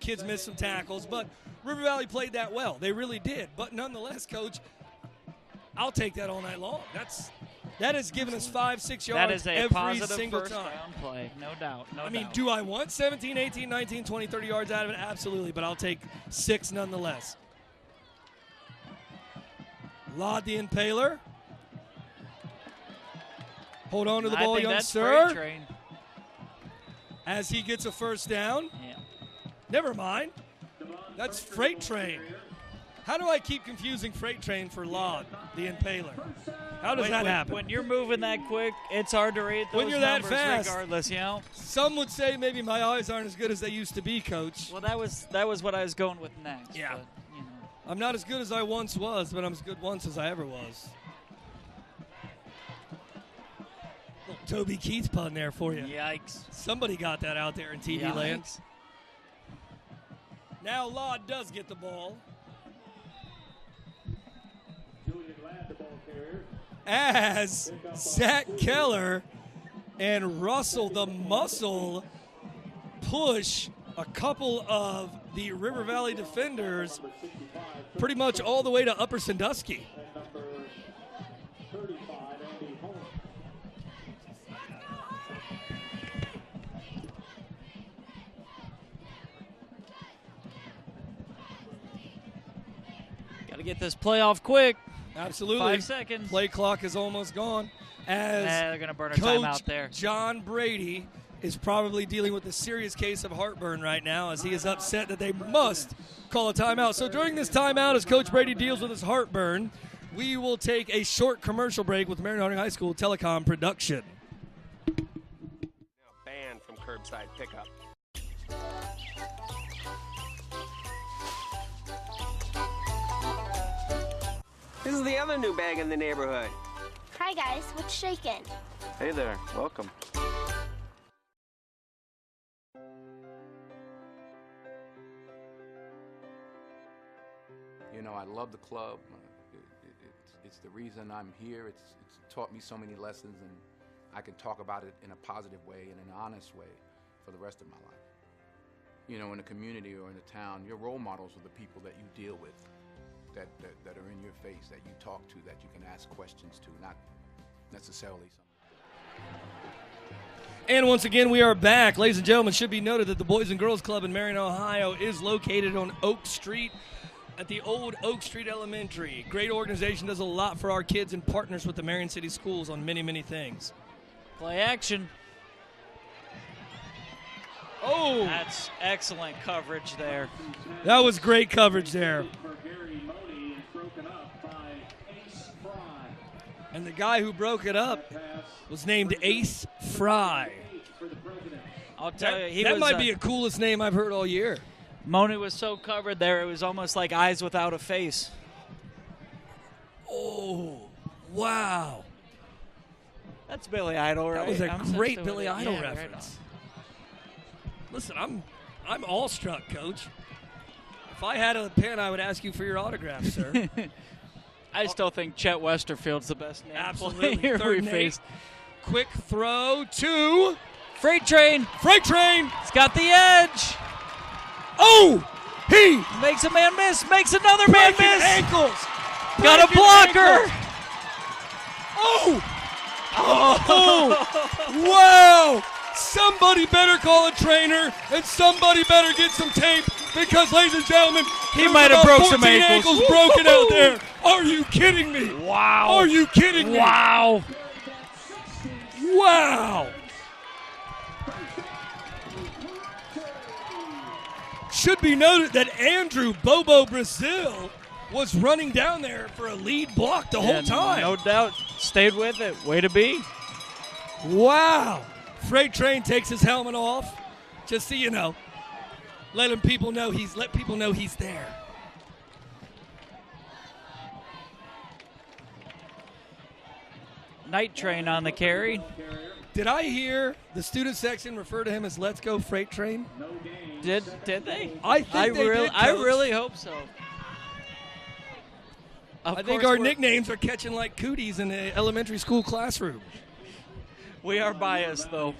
kids miss some tackles. But River Valley played that well. They really did. But nonetheless, Coach, I'll take that all night long. That has given us 5-6 yards that is a every positive single first time. down play, no doubt. I mean, do I want 17, 18, 19, 20, 30 yards out of it? Absolutely, but I'll take 6 nonetheless. Laud the Impaler. Hold on to the ball, young sir. Freight Train. As he gets a first down. Yeah. Never mind. That's Freight Train. How do I keep confusing Freight Train for Laud the Impaler? How does that happen? When you're moving that quick, it's hard to read those when you're that numbers fast, regardless, you know? Some would say maybe my eyes aren't as good as they used to be, Coach. Well, that was what I was going with next. Yeah. But, you know. I'm not as good as I once was, but I'm as good once as I ever was. Little Toby Keith pun there for you. Yikes. Somebody got that out there in TV land. Now Laud does get the ball. Julian Ladd, the ball carrier. As Zach Keller and Russell the Muscle push a couple of the River Valley defenders pretty much all the way to Upper Sandusky. And number 35, Andy Holmes. Got to get this playoff quick. Absolutely. 5 seconds. Play clock is almost gone. As they're going to burn a Coach timeout there. John Brady is probably dealing with a serious case of heartburn right now as he is upset that they must call a timeout. So during this timeout, as Coach Brady deals with his heartburn, we will take a short commercial break with Marion Harding High School Telecom production. Now banned from curbside pickup. This is the other new bag in the neighborhood. Hi guys, what's shaking? Hey there, welcome. You know, I love the club. It's the reason I'm here. It's taught me so many lessons, and I can talk about it in a positive way and an honest way for the rest of my life. You know, in a community or in a town, your role models are the people that you deal with, that are in your face, that you talk to, that you can ask questions to, not necessarily something. And once again, we are back. Ladies and gentlemen, it should be noted that the Boys and Girls Club in Marion, Ohio is located on Oak Street at the old Oak Street Elementary. Great organization, does a lot for our kids and partners with the Marion City Schools on many, many things. Play action. Oh! That's excellent coverage there. That was great coverage there. And the guy who broke it up was named Ace Fry. I'll tell you, that might be the coolest name I've heard all year. Moni was so covered there, it was almost like eyes without a face. Oh, wow. That's Billy Idol, right? That was a great Billy Idol Yeah, reference. Listen, I'm awestruck, Coach. If I had a pen, I would ask you for your autograph, sir. I still think Chet Westerfield's the best name. Absolutely. Here we faced. Quick throw to Freight Train. Freight Train. It's got the edge. Oh, he makes a man miss. Makes another man miss. Ankles. Got a blocker. Ankles. Oh, wow. Somebody better call a trainer, and somebody better get some tape because, ladies and gentlemen, he might have broke some ankles broken out there. Are you kidding me? Wow. Are you kidding me? Wow. Wow. Should be noted that Andrew Bobo Brazil was running down there for a lead block the whole time. No doubt. Stayed with it. Way to be. Wow. Freight Train takes his helmet off. Just so you know. Let people know he's there. Night Train on the carry. Did I hear the student section refer to him as Let's Go Freight Train? Did they? I think they did, I Coach. really hope so. I think our nicknames are catching like cooties in the elementary school classroom. We are biased, though.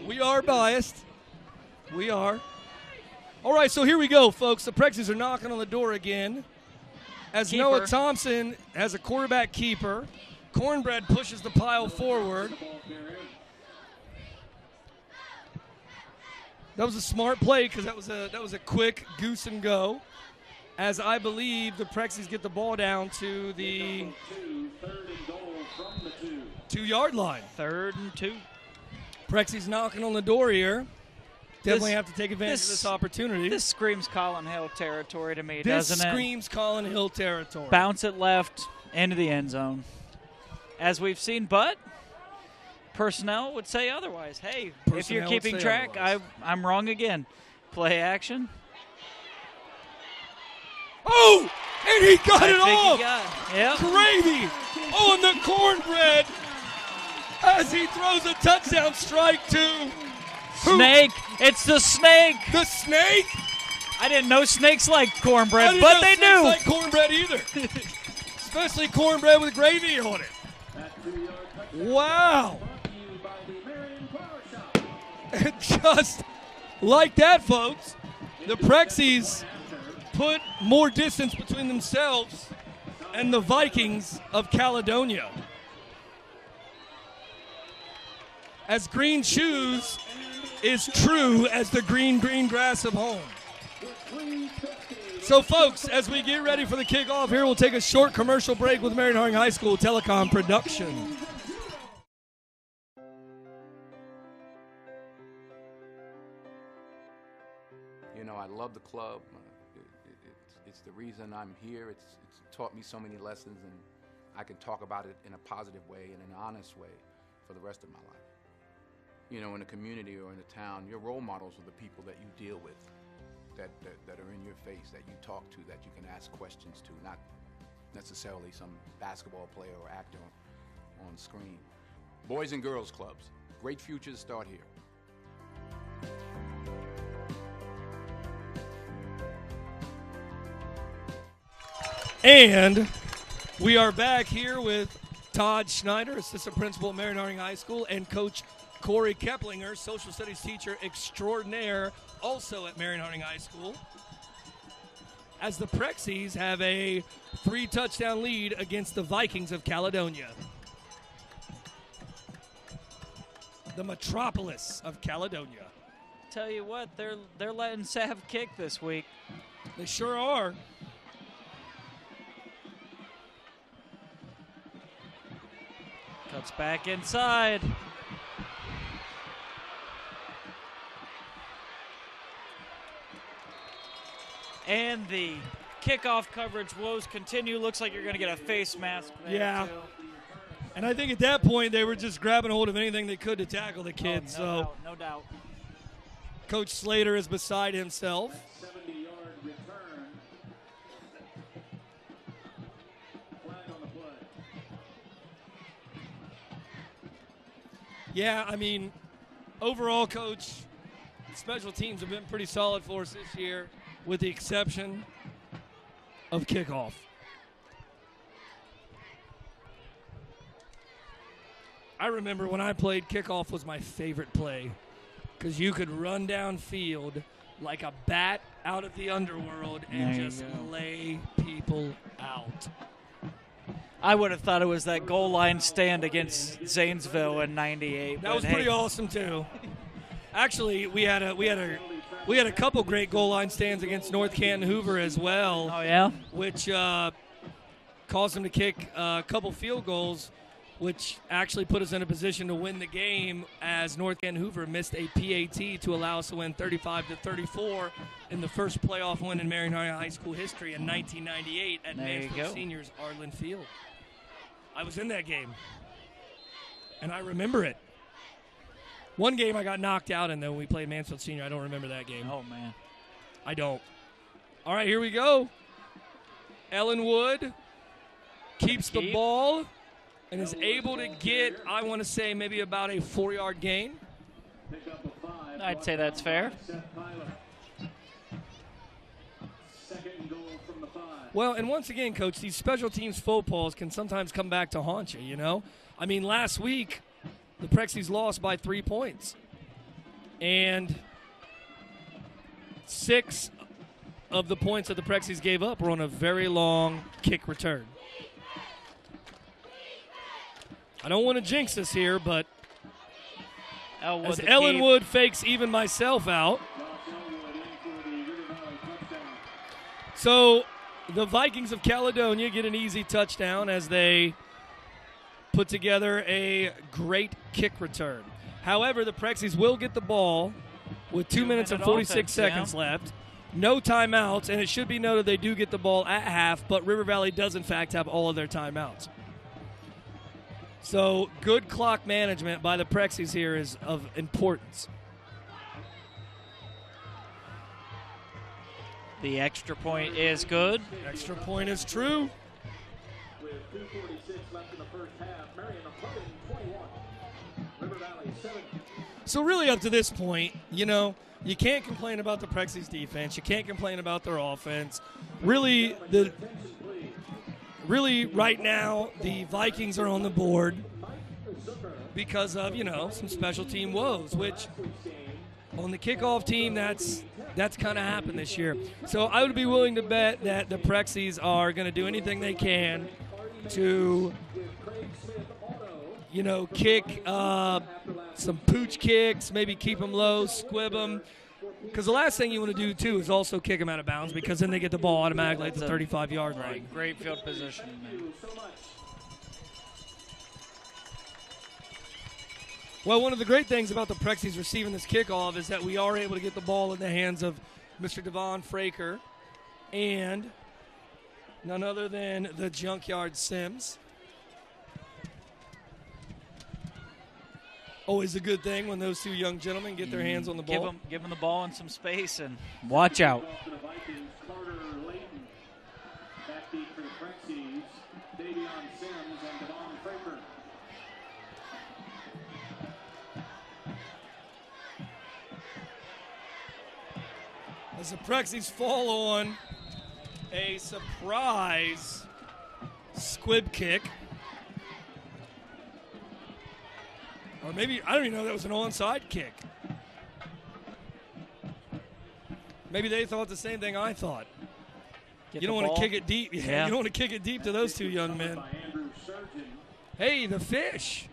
We are biased. We are. All right, so here we go, folks. The Prexies are knocking on the door again. As Keeper. Noah Thompson has a quarterback keeper. Cornbread pushes the pile forward. That was a smart play because that was a quick goose and go. As I believe the Prexies get the ball down to the 2-yard line. 3rd and 2. Prexies knocking on the door here. Definitely have to take advantage of this opportunity. This screams Colin Hill territory to me, This doesn't it? screams Colin Hill territory. Bounce it left into the end zone. As we've seen, but personnel would say otherwise. Hey, if you're Personnel would keeping say track, otherwise. I'm wrong again. Play action. Oh, and he got I it think off. he got it. Yep. Gravy on the Cornbread as he throws a touchdown strike to Snake. It's the snake. the Snake. I didn't know snakes liked cornbread, I didn't but know they snakes do. like cornbread either. Especially cornbread with gravy on it. Wow. And just like that, folks, the Prexies put more distance between themselves and the Vikings of Caledonia. As green shoes is true as the green grass of home. So, folks, as we get ready for the kickoff here, we'll take a short commercial break with Marion Harding High School Telecom production. You know, I love the club. It's the reason I'm here. It's taught me so many lessons, and I can talk about it in a positive way and an honest way for the rest of my life. You know, in a community or in a town, your role models are the people that you deal with, that are in your face, that you talk to, that you can ask questions to, not necessarily some basketball player or actor on screen. Boys and girls clubs, great futures start here. And we are back here with Todd Schneider, assistant principal at Marion Harding High School, and Coach Corey Keplinger, social studies teacher extraordinaire, also at Marion Harding High School. As the Prexies have a 3-touchdown lead against the Vikings of Caledonia. The metropolis of Caledonia. Tell you what, they're letting Sav kick this week. They sure are. Cuts back inside. And the kickoff coverage woes continue. Looks like you're going to get a face mask there, Yeah. too. And I think at that point they were just grabbing hold of anything they could to tackle the kids. No doubt. Coach Slater is beside himself. 70-yard return. Flag on the play. Yeah, I mean, overall, Coach, special teams have been pretty solid for us this year, with the exception of kickoff. I remember when I played, kickoff was my favorite play because you could run downfield like a bat out of the underworld and There you just go. lay people out. I would have thought it was that goal line stand against Zanesville in '98. That was pretty awesome too. Actually, we had a couple great goal line stands against North Canton Hoover as well. Oh yeah. Which caused them to kick a couple field goals, which actually put us in a position to win the game as North Canton Hoover missed a PAT to allow us to win 35-34 in the first playoff win in Marion Harding High School history in 1998 at There you Mansfield go. Seniors Ardland Field. I was in that game, and I remember it. One game I got knocked out in, though, when we played Mansfield Senior. I don't remember that game. Oh, man. I don't. All right, here we go. Ellenwood keeps the ball and is able to get, I want to say, maybe about a 4-yard gain. I'd say that's fair. Well, and once again, Coach, these special teams faux pas can sometimes come back to haunt you, you know? I mean, last week, the Prexies lost by 3 points. And 6 of the points that the Prexies gave up were on a very long kick return. I don't want to jinx this here, but as Ellenwood fakes even myself out. So the Vikings of Caledonia get an easy touchdown as they put together a great kick return. However, the Prexies will get the ball with 2 minutes and 46 seconds left. No timeouts, and it should be noted they do get the ball at half, but River Valley does, in fact, have all of their timeouts. So good clock management by the Prexies here is of importance. The extra point is good. Extra point is true. With 2:46 left in the first half, Marion Harding 21, River Valley 7. So really up to this point, you know, you can't complain about the Prexies defense. You can't complain about their offense. Really right now, the Vikings are on the board because of, you know, some special team woes, which on the kickoff team, that's kind of happened this year. So I would be willing to bet that the Prexies are going to do anything they can to, you know, kick some pooch kicks, maybe keep them low, squib them. Because the last thing you want to do, too, is also kick them out of bounds because then they get the ball automatically at the 35-yard line. Great field position. Well, one of the great things about the Prexies receiving this kickoff is that we are able to get the ball in the hands of Mr. Devon Fraker and none other than the Junkyard Sims. Always a good thing when those two young gentlemen get their hands on the ball. Give them the ball in some space and watch out. As the Prexies fall on a surprise squib kick. Or maybe, I don't even know that was an onside kick. Maybe they thought the same thing I thought. You don't want to kick it deep. Yeah. You don't want to kick it deep to those two young men. Hey, the fish.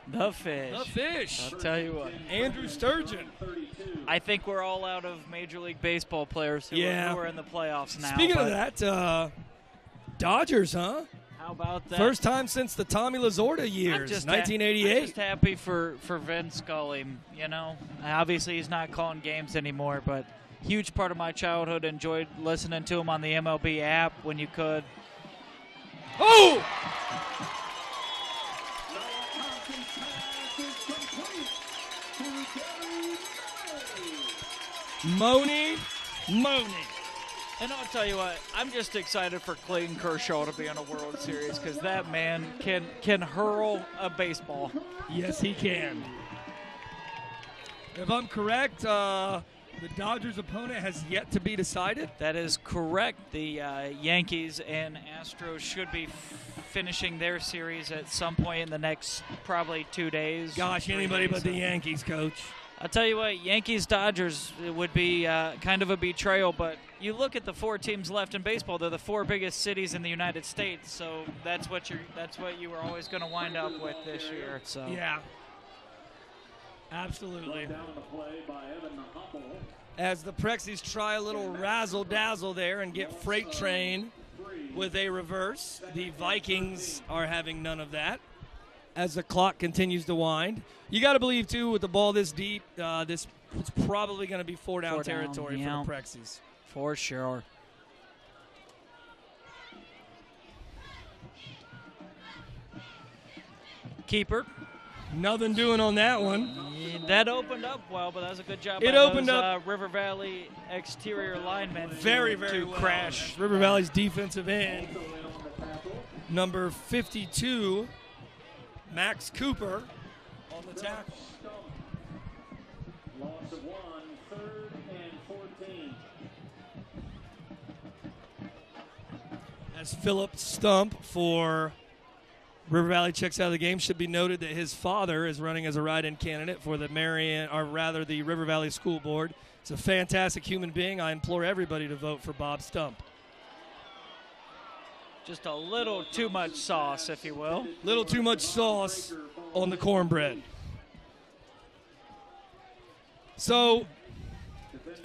The fish. The fish. I'll tell you what. Andrew Sturgeon. I think we're all out of Major League Baseball players who are in the playoffs now. Speaking of that, Dodgers, huh? How about that? First time since the Tommy Lasorda years, 1988. I'm just happy for Vin Scully. You know, obviously he's not calling games anymore, but huge part of my childhood. Enjoyed listening to him on the MLB app when you could. Oh! Moni. And I'll tell you what, I'm just excited for Clayton Kershaw to be in a World Series because that man can hurl a baseball. Yes, he can. If I'm correct, the Dodgers' opponent has yet to be decided. That is correct. The Yankees and Astros should be finishing their series at some point in the next probably 2 days. Gosh, anybody but the Yankees, Coach. I'll tell you what, Yankees-Dodgers would be kind of a betrayal, but you look at the 4 teams left in baseball, they're the 4 biggest cities in the United States, so that's what you were always going to wind up with this year. So yeah. Absolutely. As the Prexies try a little razzle-dazzle there and get Freight Train with a reverse, the Vikings are having none of that as the clock continues to wind. You got to believe, too, with the ball this deep, this is probably going to be four-down territory for the Prexies. For sure. Keeper. Nothing doing on that one. Yeah, that opened up well, but that was a good job It by opened those, up River Valley exterior linemen very to well. crash. River Valley's defensive end, number 52, Max Cooper, on the tackle. Loss of 1, 3rd and 14. As Philip Stump for River Valley checks out of the game, should be noted that his father is running as a write-in candidate for the the River Valley School Board. He's a fantastic human being. I implore everybody to vote for Bob Stump. Just a little too much sauce, if you will. Little too much sauce on the cornbread. So,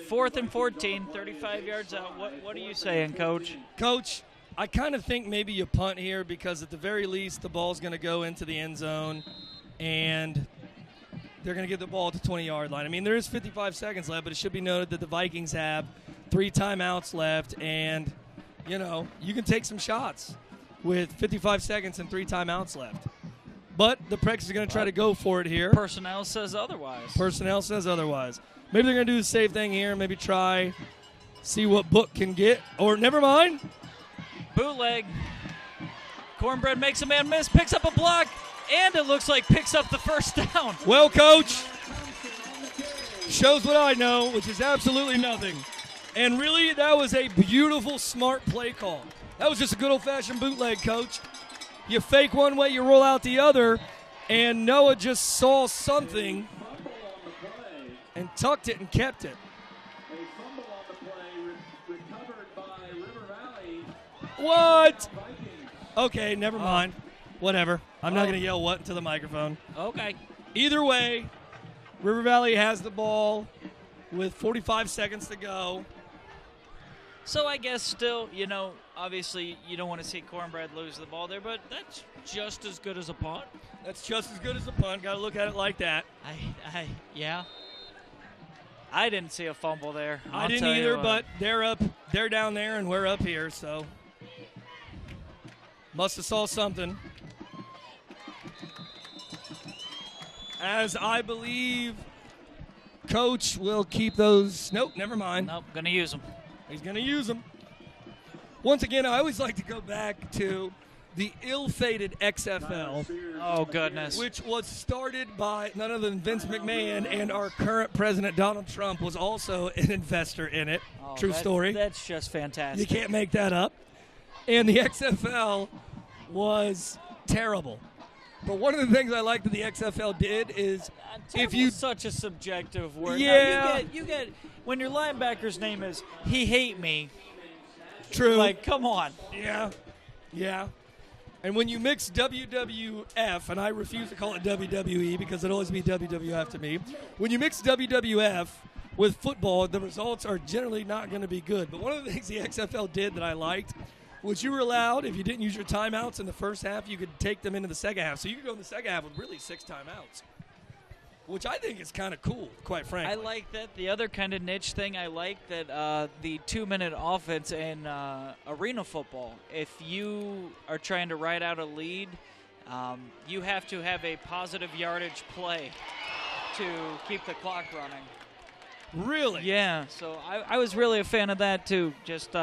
4th and 14, 35 yards out. What are you saying, Coach? Coach, I kind of think maybe you punt here because at the very least the ball's going to go into the end zone and they're going to get the ball at the 20-yard line. I mean, there is 55 seconds left, but it should be noted that the Vikings have 3 timeouts left and, you know, you can take some shots with 55 seconds and 3 timeouts left. But the Prex is going to try to go for it here. Personnel says otherwise. Personnel says otherwise. Maybe they're going to do the same thing here, maybe try, see what Book can get. Or never mind. Bootleg. Cornbread makes a man miss, picks up a block, and it looks like picks up the first down. Well, Coach, shows what I know, which is absolutely nothing. And really, that was a beautiful, smart play call. That was just a good old-fashioned bootleg, Coach. You fake one way, you roll out the other, and Noah just saw something and tucked it and kept it. A fumble on the play recovered by River Valley. What? Vikings. Okay, never mind. Whatever. I'm not going to yell what into the microphone. Okay. Either way, River Valley has the ball with 45 seconds to go. So I guess still, you know, obviously you don't want to see Cornbread lose the ball there, but that's just as good as a punt. That's just as good as a punt. Got to look at it like that. Yeah. I didn't see a fumble there. I didn't either, but they're down there and we're up here, so must have saw something. As I believe Coach will keep those. Nope, never mind. Nope, gonna use them. He's going to use them. Once again, I always like to go back to the ill-fated XFL, Oh, goodness. which was started by none other than Vince McMahon, and our current president, Donald Trump, was also an investor in it. Oh, True story. That's just fantastic. You can't make that up. And the XFL was terrible. But one of the things I like that the XFL did is if you such a subjective word. Yeah. Now, you get when your linebacker's name is He Hate Me. true. Like, come on. Yeah. And when you mix WWF, and I refuse to call it WWE because it'll always be WWF to me, when you mix WWF with football, the results are generally not going to be good. But one of the things the XFL did that I liked was you were allowed, if you didn't use your timeouts in the first half, you could take them into the second half. So you could go in the second half with really 6 timeouts, which I think is kind of cool, quite frankly. I like that. The other kind of niche thing I like that the 2-minute offense in arena football, if you are trying to ride out a lead, you have to have a positive yardage play to keep the clock running. Really? Yeah, so I was really a fan of that too. Just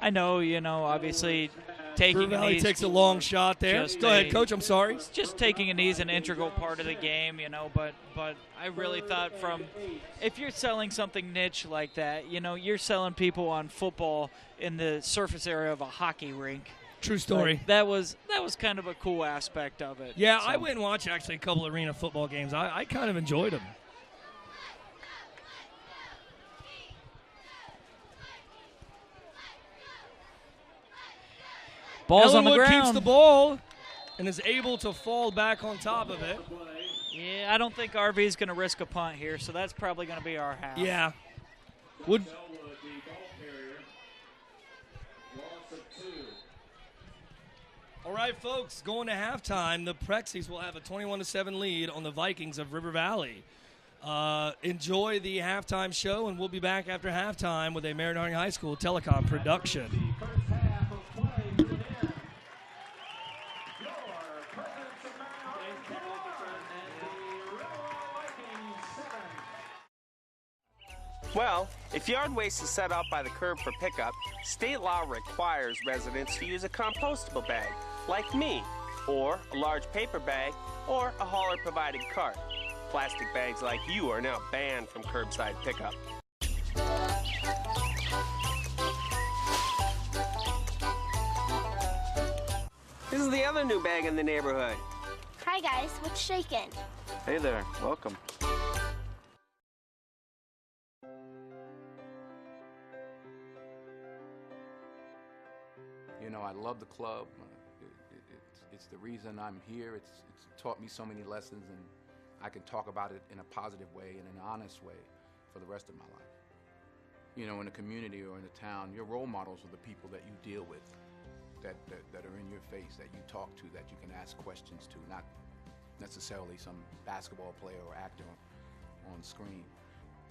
I know, obviously taking River Valley these takes a long shot there. just Go ahead, a- Coach. I'm sorry. just taking a knee is an integral part of the game, but I really thought if you're selling something niche like that, you're selling people on football in the surface area of a hockey rink. True story. Like, that was kind of a cool aspect of it. Yeah, So, I went and watched actually a couple arena football games. I kind of enjoyed them. Ball's on the Ellenwood ground. keeps the ball and is able to fall back on top of it. Yeah, I don't think RV is going to risk a punt here, so that's probably going to be our half. Yeah. Would Elwood, the ball carrier. Loss of 2. All right, folks, going to halftime, the Prexies will have a 21-7 lead on the Vikings of River Valley. Enjoy the halftime show, and we'll be back after halftime with a Merritt Harding High School Telecom production. First half of play to the end. Your presence of Merritt Harding. Well, if yard waste is set out by the curb for pickup, state law requires residents to use a compostable bag, like me, or a large paper bag, or a hauler-provided cart. Plastic bags like you are now banned from curbside pickup. This is the other new bag in the neighborhood. Hi guys, what's shaking? Hey there, welcome. You know, I love the club. It's the reason I'm here. It's taught me so many lessons, and I can talk about it in a positive way and an honest way for the rest of my life. You know, in a community or in a town, your role models are the people that you deal with, that are in your face, that you talk to, that you can ask questions to, not necessarily some basketball player or actor on screen.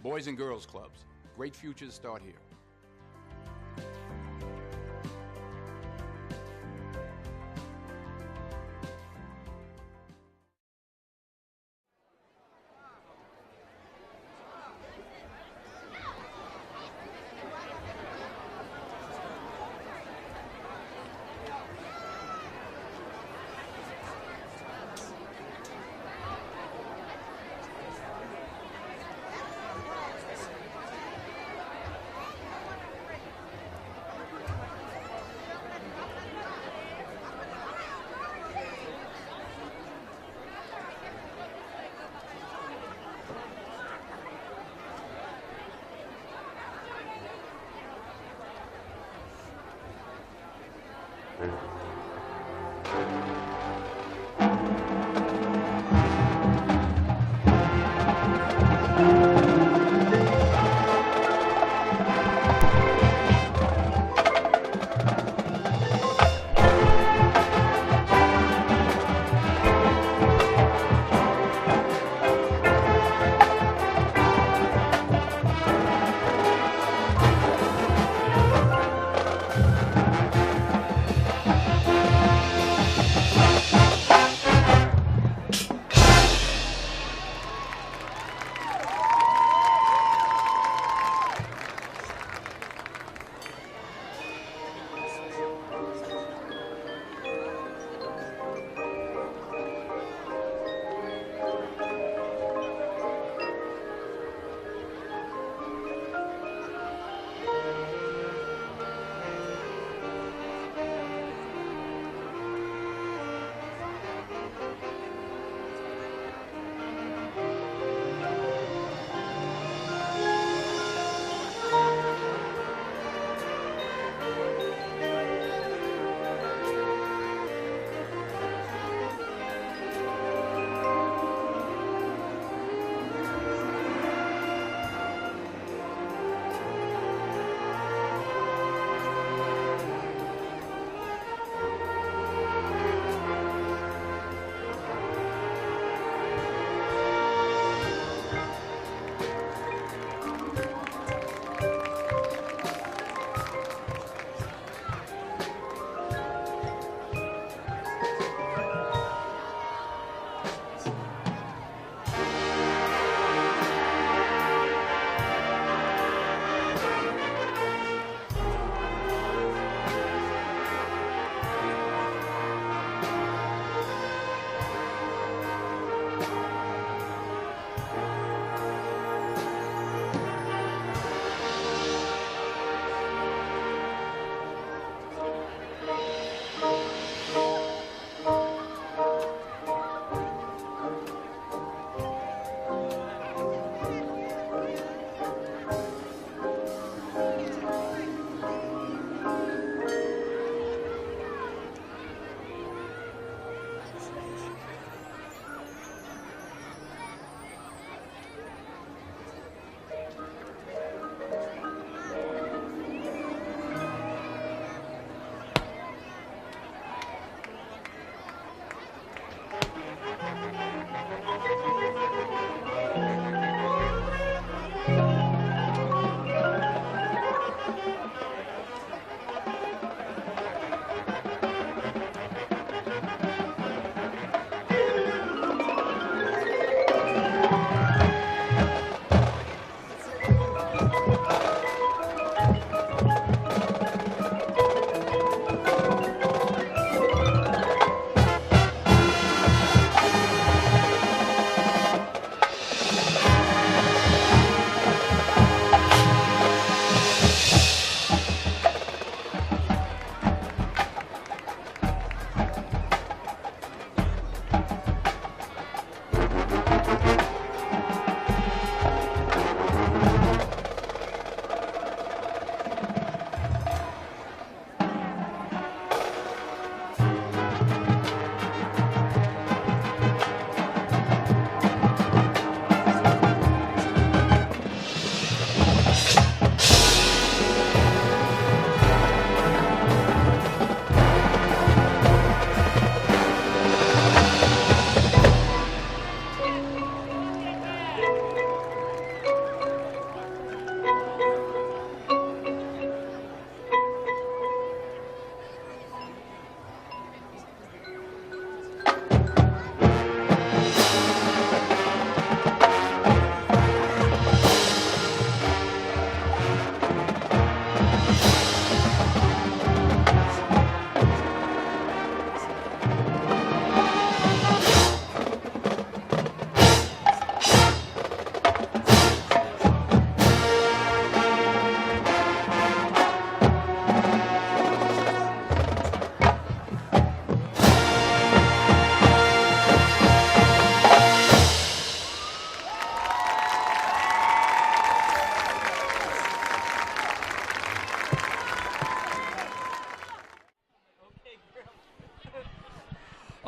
Boys and girls clubs, great futures start here.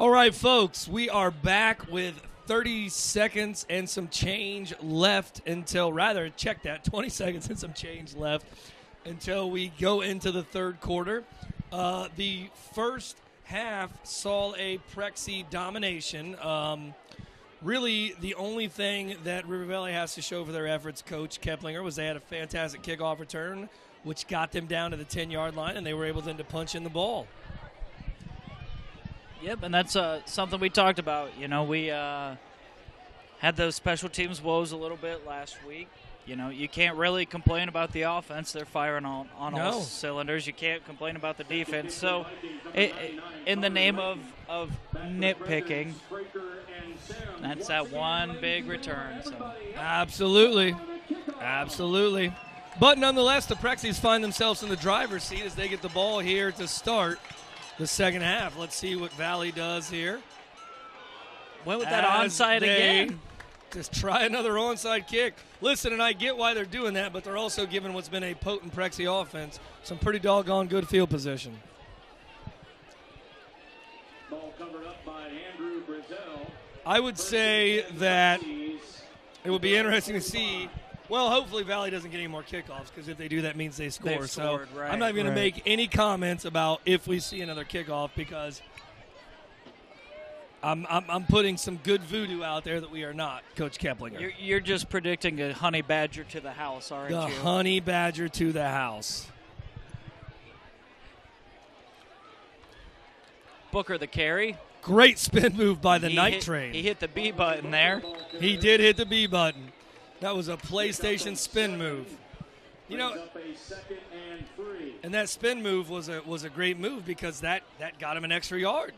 All right, folks, we are back with 30 seconds and some change left until, rather, check that, 20 seconds and some change left until we go into the third quarter. The first half saw a Prexy domination. Really, the only thing that River Valley has to show for their efforts, Coach Keplinger, was they had a fantastic kickoff return, which got them down to the 10-yard line, and they were able then to punch in the ball. Yep, and that's something we talked about. You know, we had those special teams woes a little bit last week. You know, you can't really complain about the offense. They're firing on all cylinders. You can't complain about the defense. So, in the name of nitpicking, that's that one big return. So. Absolutely. But nonetheless, the Prexies find themselves in the driver's seat as they get the ball here to start the second half. Let's see what Valley does here. Went with that onside again. Just try another onside kick. Listen, and I get why they're doing that, but they're also giving what's been a potent Prexy offense some pretty doggone good field position. Ball covered up by Andrew Brazell. I would say that it would be interesting to see. Well, hopefully Valley doesn't get any more kickoffs, because if they do, that means they score. They've scored, right, I'm not even going to make any comments about if we see another kickoff, because I'm putting some good voodoo out there that we are not, Coach Keplinger. You're just predicting a honey badger to the house, aren't you? The honey badger to the house. Booker the carry. Great spin move by the Night Train. He hit the B button there. He did hit the B button. That was a PlayStation spin move. You know, and that spin move was a great move, because that got him an extra yard.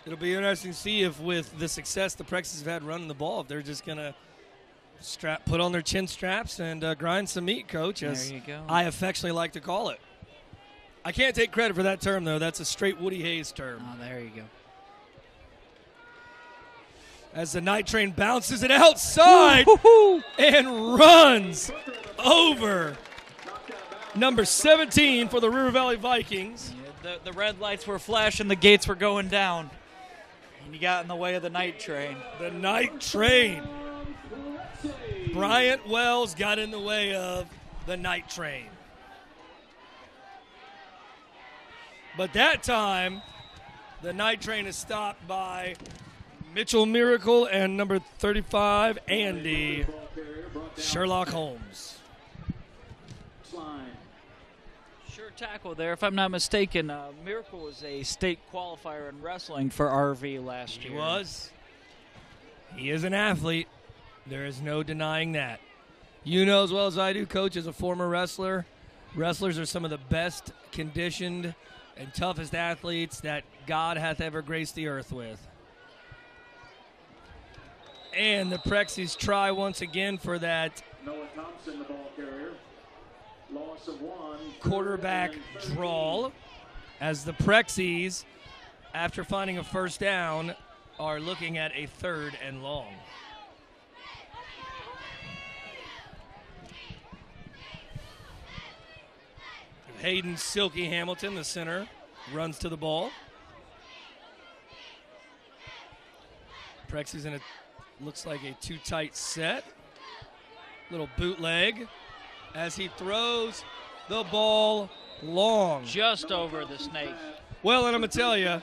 It'll be interesting to see if, with the success the Prexies have had running the ball, if they're just going to put on their chin straps and grind some meat, Coach, as there you go. I affectionately like to call it. I can't take credit for that term, though. That's a straight Woody Hayes term. Oh, there you go. As the Night Train bounces it outside and runs over number 17 for the River Valley Vikings. Yeah, the red lights were flashing, the gates were going down, and you got in the way of the Night Train. The Night Train. Bryant Wells got in the way of the Night Train. But that time, the Night Train is stopped by Mitchell Miracle and number 35, Andy Sherlock Holmes. Sure tackle there, if I'm not mistaken. Miracle was a state qualifier in wrestling for RV last year. He was. He is an athlete. There is no denying that. You know as well as I do, Coach, as a former wrestler, wrestlers are some of the best conditioned and toughest athletes that God hath ever graced the earth with. And the Prexies try once again for that Noah Thompson, the ball carrier. Loss of one. quarterback draw, as the Prexies, after finding a first down, are looking at a 3rd and long. Hayden Silky Hamilton, the center, runs to the ball. Prexies in a, looks like a too tight set. Little bootleg as he throws the ball long. Just over the snake. Well, and I'm going to tell you,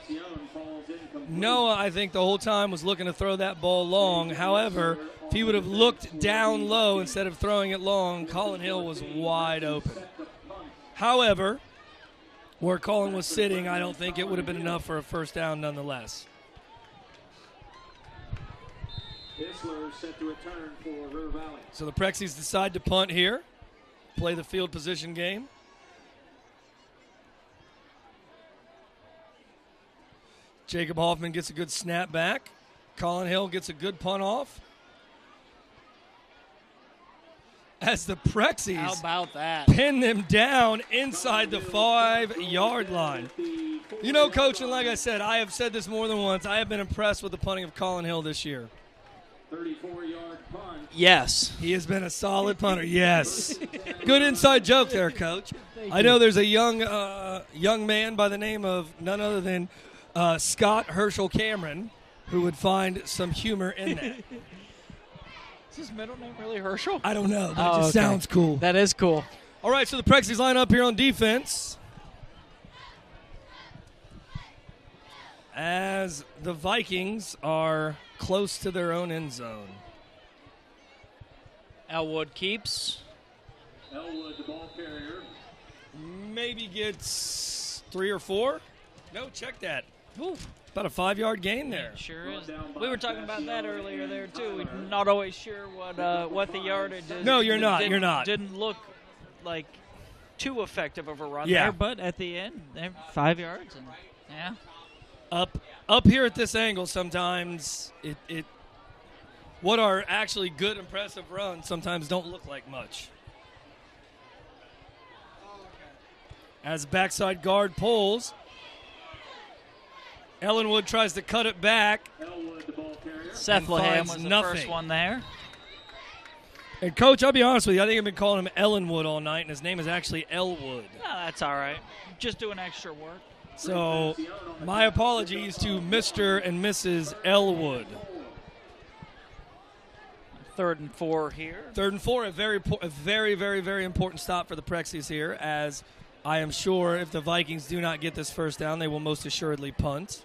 Noah, I think the whole time was looking to throw that ball long. However, if he would have looked down low instead of throwing it long, Colin Hill was wide open. However, where Colin was sitting, I don't think it would have been enough for a first down nonetheless. Isler set to return for River Valley. So the Prexies decide to punt here, play the field position game. Jacob Hoffman gets a good snap back. Colin Hill gets a good punt off. As the Prexies How about that? pin them down inside the 5-yard line. You know, Coach, and like I said, I have said this more than once, I have been impressed with the punting of Colin Hill this year. 34-yard punt. Yes. He has been a solid punter. Yes. Good inside joke there, Coach. I know there's a young man by the name of none other than Scott Herschel Cameron who would find some humor in that. Is his middle name really Herschel? I don't know. That just sounds cool. That is cool. All right, so the Prexies line up here on defense as the Vikings are close to their own end zone. Elwood keeps. Elwood, the ball carrier. Maybe gets 3 or 4. No, check that. Ooh, About a 5-yard gain there. sure is. We were talking about that earlier there too. We're not always sure what the yardage is. No, you're not. You're not. Didn't look like too effective of a run Yeah. there, but at the end, they're 5 yards. And, yeah. Up here at this angle, sometimes it what are actually good, impressive runs sometimes don't look like much. As backside guard pulls, Ellenwood tries to cut it back. Elwood, the ball carrier. Sethlehem finds was the nothing. first one there. And, Coach, I'll be honest with you, I think I've been calling him Ellenwood all night, and his name is actually Elwood. No, that's all right. Just doing extra work. So, my apologies to Mr. and Mrs. Elwood. 3rd and 4 here. 3rd and 4, a very, very, very important stop for the Prexies here, as I am sure if the Vikings do not get this first down, they will most assuredly punt.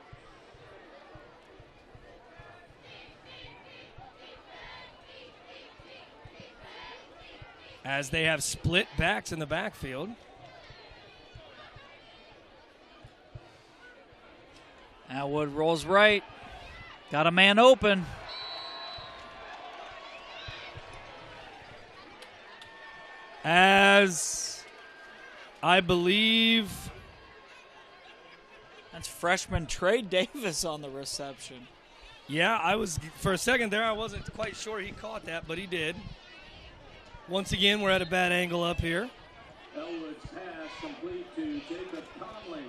As they have split backs in the backfield. Elwood rolls right. Got a man open. As I believe That's freshman Trey Davis on the reception. Yeah, I was for a second there. I wasn't quite sure he caught that, but he did. Once again, we're at a bad angle up here. Elwood's pass complete to Jacob Conley.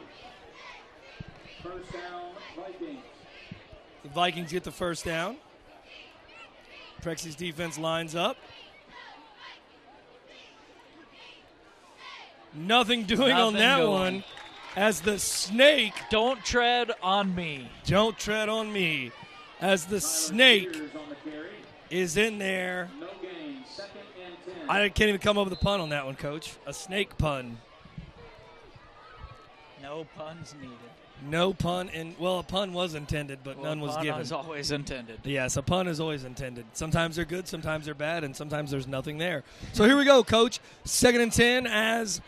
First down, Vikings. The Vikings get the first down. Prexi's defense lines up. Nothing doing on Nothing that going. one. As the snake, Don't tread on me. don't tread on me. As the snake Spears on the carry. is in there. No gain. 2nd and 10. I can't even come up with a pun on that one, Coach. A snake pun. No puns needed. No pun, and well, a pun was intended, but Well, none was pun given. is always intended. Yes, a pun is always intended. Sometimes they're good, sometimes they're bad, and sometimes there's nothing there. So here we go, Coach. 2nd and 10 as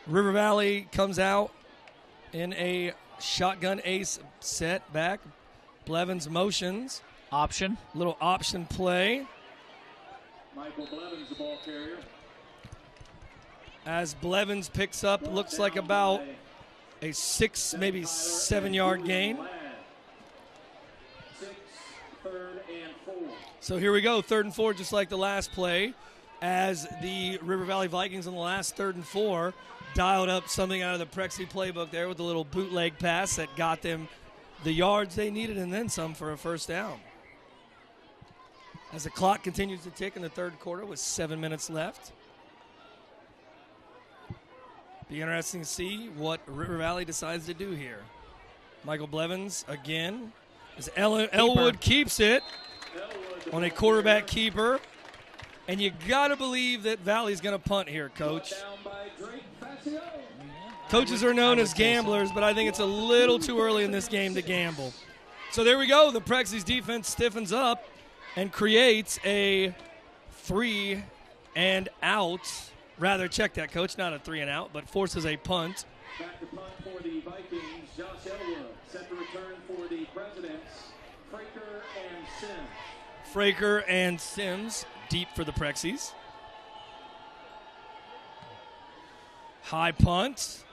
River Valley comes out in a shotgun ace set back. Blevins motions. Option. Little option play Michael Blevins, the ball carrier. as Blevins picks up, looks like about a 6, maybe 7-yard gain. 6, 3rd and 4. So here we go, 3rd and 4, just like the last play, as the River Valley Vikings on the last 3rd and 4 dialed up something out of the Prexy playbook there with a little bootleg pass that got them the yards they needed and then some for a first down. As the clock continues to tick in the 3rd quarter with 7 minutes left. Be interesting to see what River Valley decides to do here. Michael Blevins again, as Elwood keeps it on a quarterback keeper. And you got to believe that Valley's going to punt here, Coach. Down by Drake Facio. Coaches are known as gamblers, but I think it's a little too early in this game to gamble. So there we go. The Prexi's defense stiffens up and creates a 3 and out. Rather, check that, Coach. Not a 3 and out, but forces a punt. Back to punt for the Vikings. Josh Elwood set to return for the Presidents. Fraker and Sims. Fraker and Sims deep for the Prexies. High punt.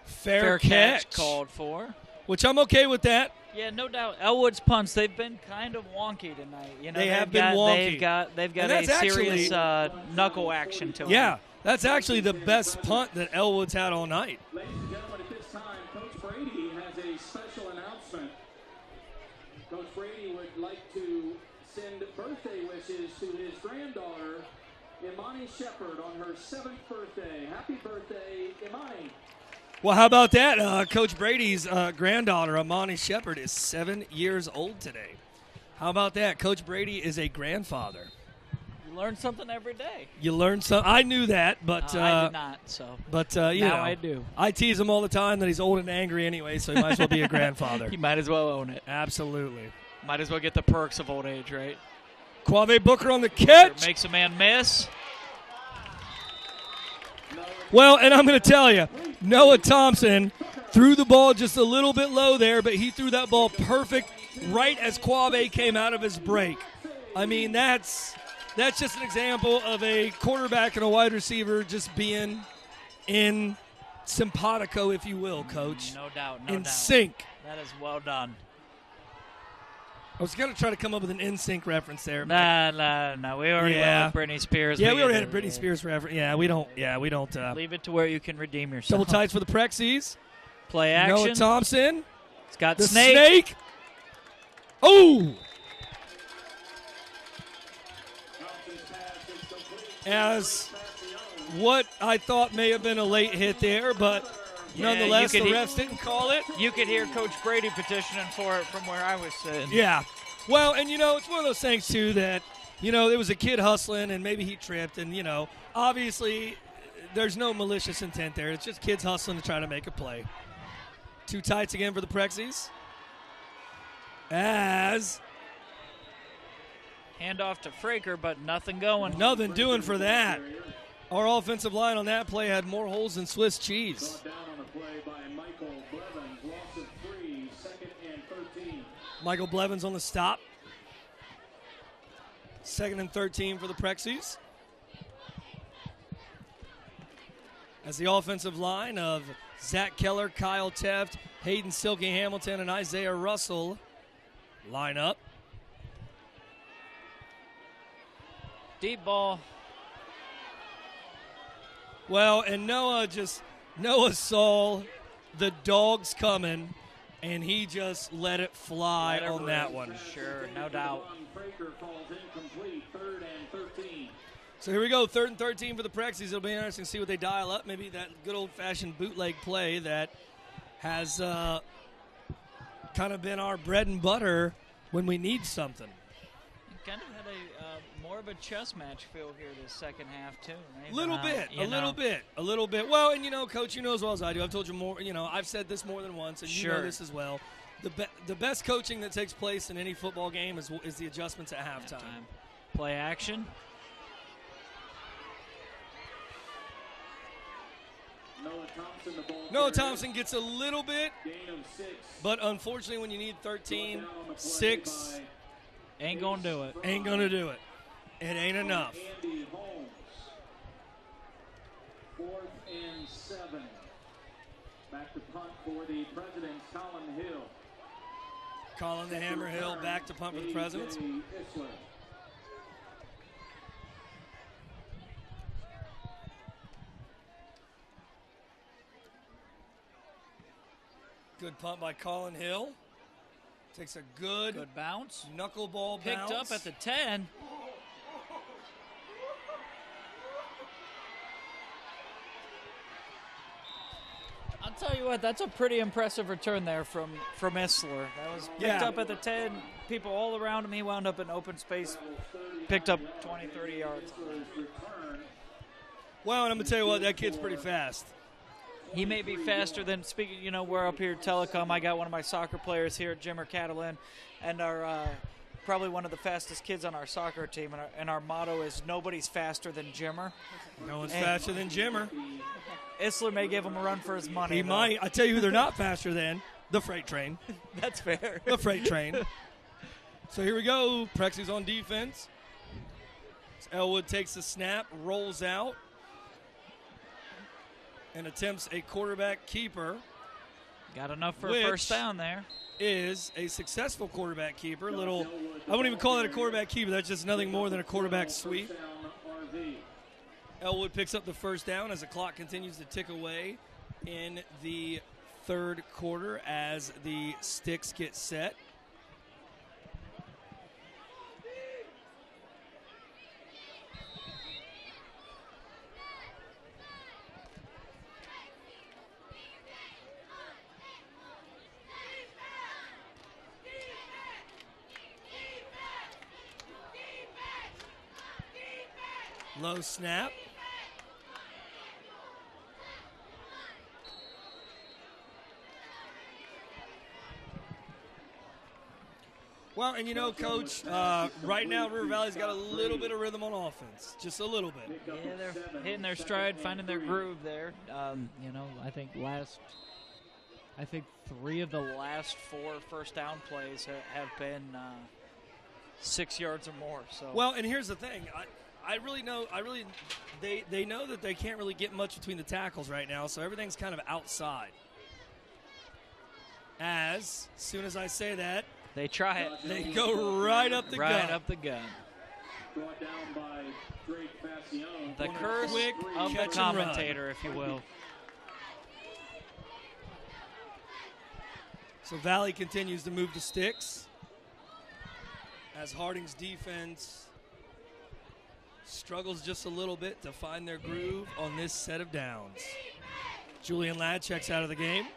Fair catch called for. which I'm okay with that. Yeah, no doubt. Elwood's punts, they've been kind of wonky tonight. You know, They have they've been got- wonky. They've got And a that's serious actually- knuckle action to Yeah, it. that's actually the best punt that Elwood's had all night. Ladies and gentlemen, at this time, Coach Brady has a special announcement. Coach Brady would like to send birthday wishes to his granddaughter, Imani Shepard, on her 7th birthday. Happy birthday, Imani. Well, how about that? Coach Brady's granddaughter, Imani Shepard, is 7 years old today. How about that? Coach Brady is a grandfather. You learn something every day. You learn something. I knew that, but I did not. So, but you now know, I do. I tease him all the time that he's old and angry anyway, so he might as well be a grandfather. You might as well own it. Absolutely. Might as well get the perks of old age, right? Quave Booker on the catch. Makes a man miss. Well, and I'm going to tell you, Noah Thompson threw the ball just a little bit low there, but he threw that ball perfect right as Quave came out of his break. I mean, that's just an example of a quarterback and a wide receiver just being in simpatico, if you will, Coach. No doubt. In sync. That is well done. I was going to try to come up with an NSYNC reference there. No. We already went with Britney Spears. Yeah, we already had a Britney Spears reference. Yeah, we don't. Leave it to where you can redeem yourself. Double tights for the Prexies. Play action. Noah Thompson. It's got the snake. Oh! As what I thought may have been a late hit there, but nonetheless, the refs didn't call it. You could hear Coach Brady petitioning for it from where I was sitting. Yeah. Well, and, it's one of those things, too, that, there was a kid hustling and maybe he tripped. And, obviously there's no malicious intent there. It's just kids hustling to try to make a play. Two tights again for the Prexies. As handoff to Fraker, but nothing going. Nothing doing for that. Our offensive line on that play had more holes than Swiss cheese. Brought down on the play by Michael Blevins, loss of 3, 2nd and 13. Michael Blevins on the stop. 2nd and 13 for the Prexies. As the offensive line of Zach Keller, Kyle Teft, Hayden Silky Hamilton, and Isaiah Russell line up. Deep ball. Well, and Noah saw the dogs coming, and he just let it fly on that one. Sure, no doubt. So here we go, 3rd and 13 for the Prexies. It'll be interesting to see what they dial up. Maybe that good old-fashioned bootleg play that has kind of been our bread and butter when we need something. Kind of had a more of a chess match feel here this second half too. A little bit. Well, and Coach, you know as well as I do. I've told you more. I've said this more than once, and you know this as well. The best coaching that takes place in any football game is the adjustments at halftime. Play action. Noah Thompson gets a little bit, but unfortunately, when you need 13, 6. Ain't gonna do it. Ain't gonna do it. It ain't enough. Andy Holmes. 4th and 7. Back to punt for the Presidents, Colin Hill. Colin the Hammer Hill back to punt for the Presidents. Good punt by Colin Hill. Takes a good bounce. Knuckleball bounce. Picked up at the 10. I'll tell you what, that's a pretty impressive return there from Isler. That was picked up at the 10. People all around him. He wound up in open space. Picked up 20, 30 yards. Well, and I'm going to tell you what, that kid's pretty fast. He may be faster than, we're up here at Telecom. I got one of my soccer players here, Jimmer Catalin, and our probably one of the fastest kids on our soccer team. And our motto is nobody's faster than Jimmer. No one's faster than Jimmer. Isler may give him a run for his money. He might. I tell you who they're not faster than. The freight train. That's fair. The freight train. So here we go. Prexies on defense. Elwood takes the snap, rolls out, and attempts a quarterback keeper. Got enough for a first down there. Is a successful quarterback keeper. I wouldn't even call that a quarterback keeper. That's just nothing more than a quarterback sweep. Elwood picks up the first down as the clock continues to tick away in the 3rd quarter as the sticks get set. Low snap. Well, and you know, Coach, right now River Valley's got a little bit of rhythm on offense, just a little bit. Yeah, they're hitting their stride, finding their groove there. You know, I think 3 of the last 4 first down plays have been 6 yards or more. So well, and here's the thing, they know that they can't really get much between the tackles right now, so everything's kind of outside. As soon as I say that, they try it. They go right up the gun. Right up the gun. Brought down by Drake Facione. The curse of the commentator, if you will. So Valley continues to move the sticks as Harding's defense struggles just a little bit to find their groove on this set of downs. Julian Ladd checks out of the game.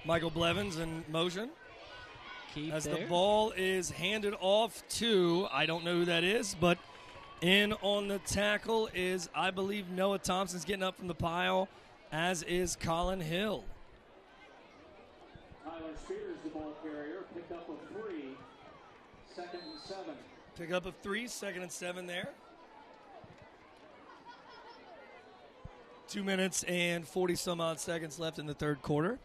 Michael Blevins in motion. As the ball is handed off to, I don't know who that is, but in on the tackle is, I believe, Noah Thompson's getting up from the pile, as is Colin Hill. Tyler Spears, the ball carrier, picked up a 3, 2nd and 7. Pick up a 3, 2nd and 7 there. 2 minutes and 40-some-odd seconds left in the third quarter.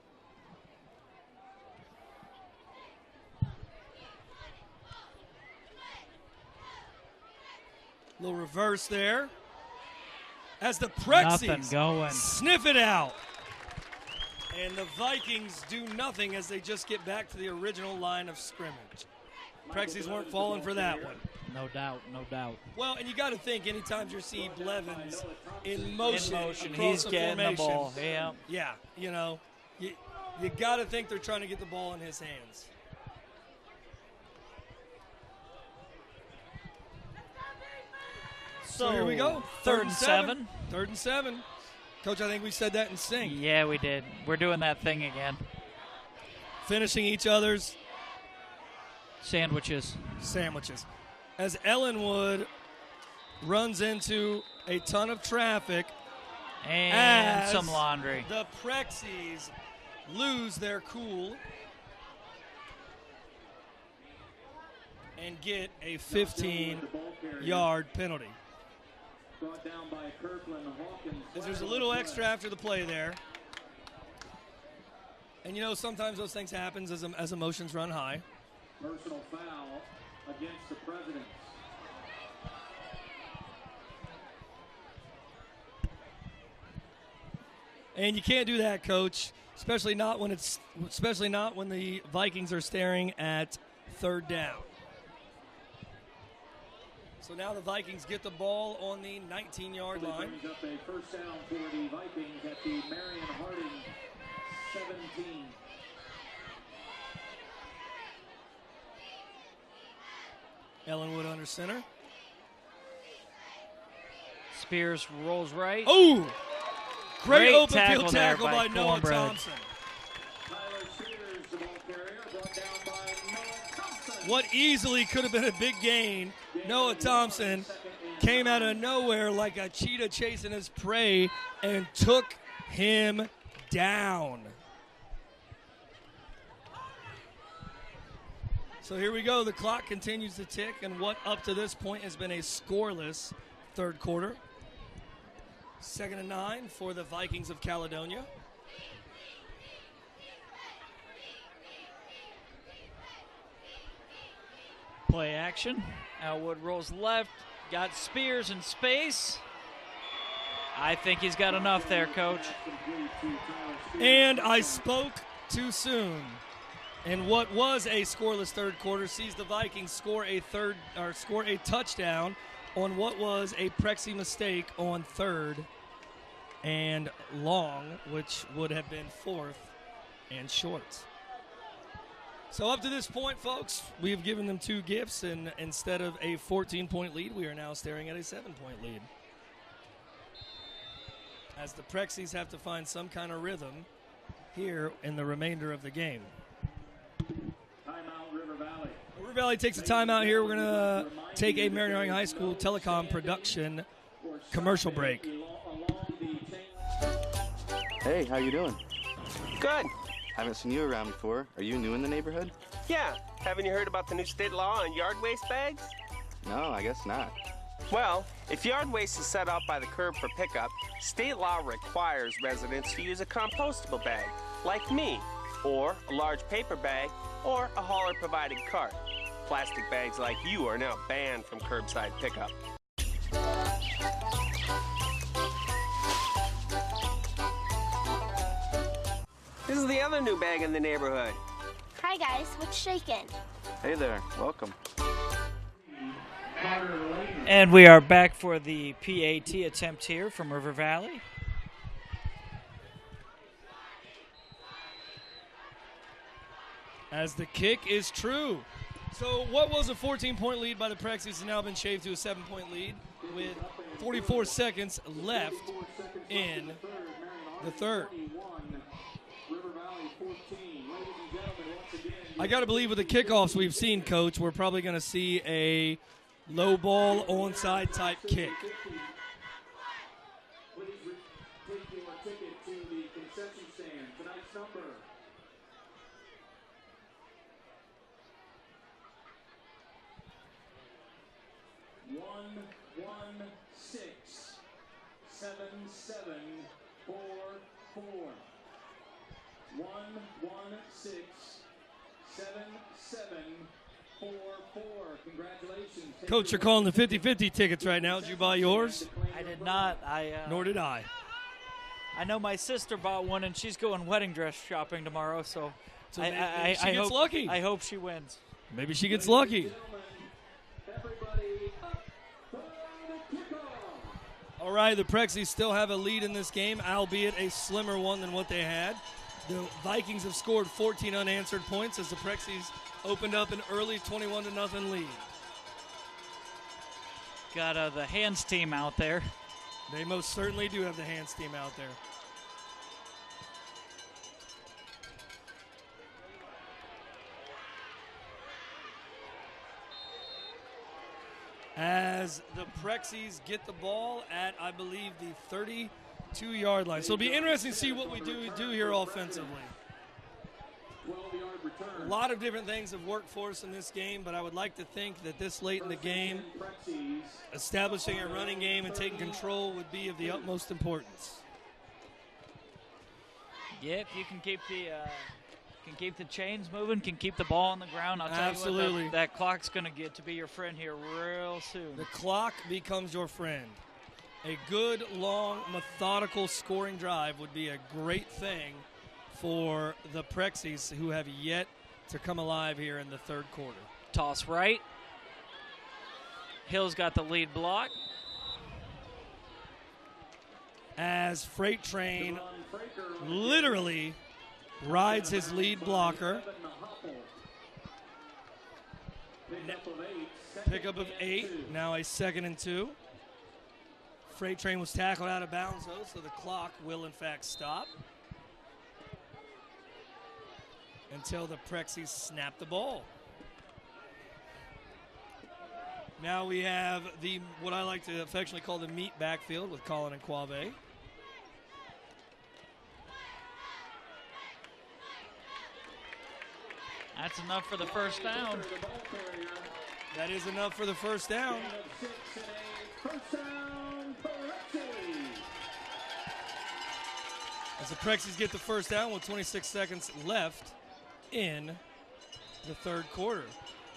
Little reverse there. As the Prexies sniff it out. And the Vikings do nothing as they just get back to the original line of scrimmage. Prexies weren't falling for that one. No doubt, no doubt. Well, and you got to think, anytime you see Blevins in motion he's getting formation, the ball. Yeah. Yeah, you know, you got to think they're trying to get the ball in his hands. So here we go. Third and 7. 3rd and 7. Coach, I think we said that in sync. Yeah, we did. We're doing that thing again. Finishing each other's sandwiches. As Ellenwood runs into a ton of traffic. And some laundry. The Prexies lose their cool and get a 15-yard penalty. Brought down by Kirkland Hawkins. There's a little extra after the play there. And, you know, sometimes those things happen as emotions run high. Personal foul against the Presidents. And you can't do that, Coach, especially not when the Vikings are staring at 3rd down. So now the Vikings get the ball on the 19-yard line. Brings up a first down for the Vikings at the Marion Harding 17. Ellenwood under center. Spears rolls right. Oh! Great open tackle field tackle by Noah Cornbread. Thompson. Tyler Spears, the ball carrier, brought down by Noah Thompson. What easily could have been a big gain. Noah Thompson came out of nowhere like a cheetah chasing his prey and took him down. So here we go. The clock continues to tick, and what up to this point has been a scoreless third quarter. 2nd and 9 for the Vikings of Caledonia. Play action. Elwood rolls left. Got Spears in space. I think he's got enough there, Coach. And I spoke too soon. And what was a scoreless third quarter sees the Vikings score a touchdown on what was a Prexy mistake on 3rd and long, which would have been 4th and short. So up to this point, folks, we have given them 2 gifts, and instead of a 14-point lead, we are now staring at a 7-point lead. As the Prexies have to find some kind of rhythm here in the remainder of the game. River Valley takes a timeout here. We're going to take a Marion Harding High School Telecom production commercial break. Hey, how you doing? Good. Haven't seen you around before. Are you new in the neighborhood? Yeah. Haven't you heard about the new state law on yard waste bags? No, I guess not. Well, if yard waste is set out by the curb for pickup, state law requires residents to use a compostable bag, like me, or a large paper bag, or a hauler-provided cart. Plastic bags like you are now banned from curbside pickup. This is the other new bag in the neighborhood. Hi guys, what's shaking? Hey there, welcome. And we are back for the PAT attempt here from River Valley. As the kick is true. So what was a 14-point lead by the Prexies has now been shaved to a 7-point lead with 44 seconds left in the third. I got to believe with the kickoffs we've seen, Coach, we're probably going to see a low ball onside type kick. Please take your ticket to the concession stand. Tonight's number. One 6 7 7 4 4. 1 6 7 7 4 4. Congratulations. Coach, you're calling the 50-50 tickets right now. Did you buy yours? I did not. Nor did I. I know my sister bought one, and she's going wedding dress shopping tomorrow, so maybe I she gets hope, lucky. I hope she wins. Maybe she gets lucky. Everybody up for the kickoff. All right, the Prexies still have a lead in this game, albeit a slimmer one than what they had. The Vikings have scored 14 unanswered points as the Prexies opened up an early 21-0 lead. Got the hands team out there. They most certainly do have the hands team out there. As the Prexies get the ball at, I believe, the 32-yard line. So it'll be interesting to see what we do here offensively. 12-yard return. A lot of different things have worked for us in this game, but I would like to think that this late in the game, establishing a running game and taking control would be of the utmost importance. Yep, you can keep the chains moving, can keep the ball on the ground. I'll tell Absolutely. you what, that clock's going to get to be your friend here real soon. The clock becomes your friend. A good, long, methodical scoring drive would be a great thing for the Prexies, who have yet to come alive here in the third quarter. Toss right. Hill's got the lead block. As Freight Train literally rides his lead blocker. Pickup of 8, now a 2nd and 2. Freight Train was tackled out of bounds, though, so the clock will, in fact, stop until the Prexies snap the ball. Now we have what I like to affectionately call the meat backfield with Colin and Quave. That's enough for the first down. That is enough for the first down. As the Prexies get the first down with 26 seconds left in the third quarter.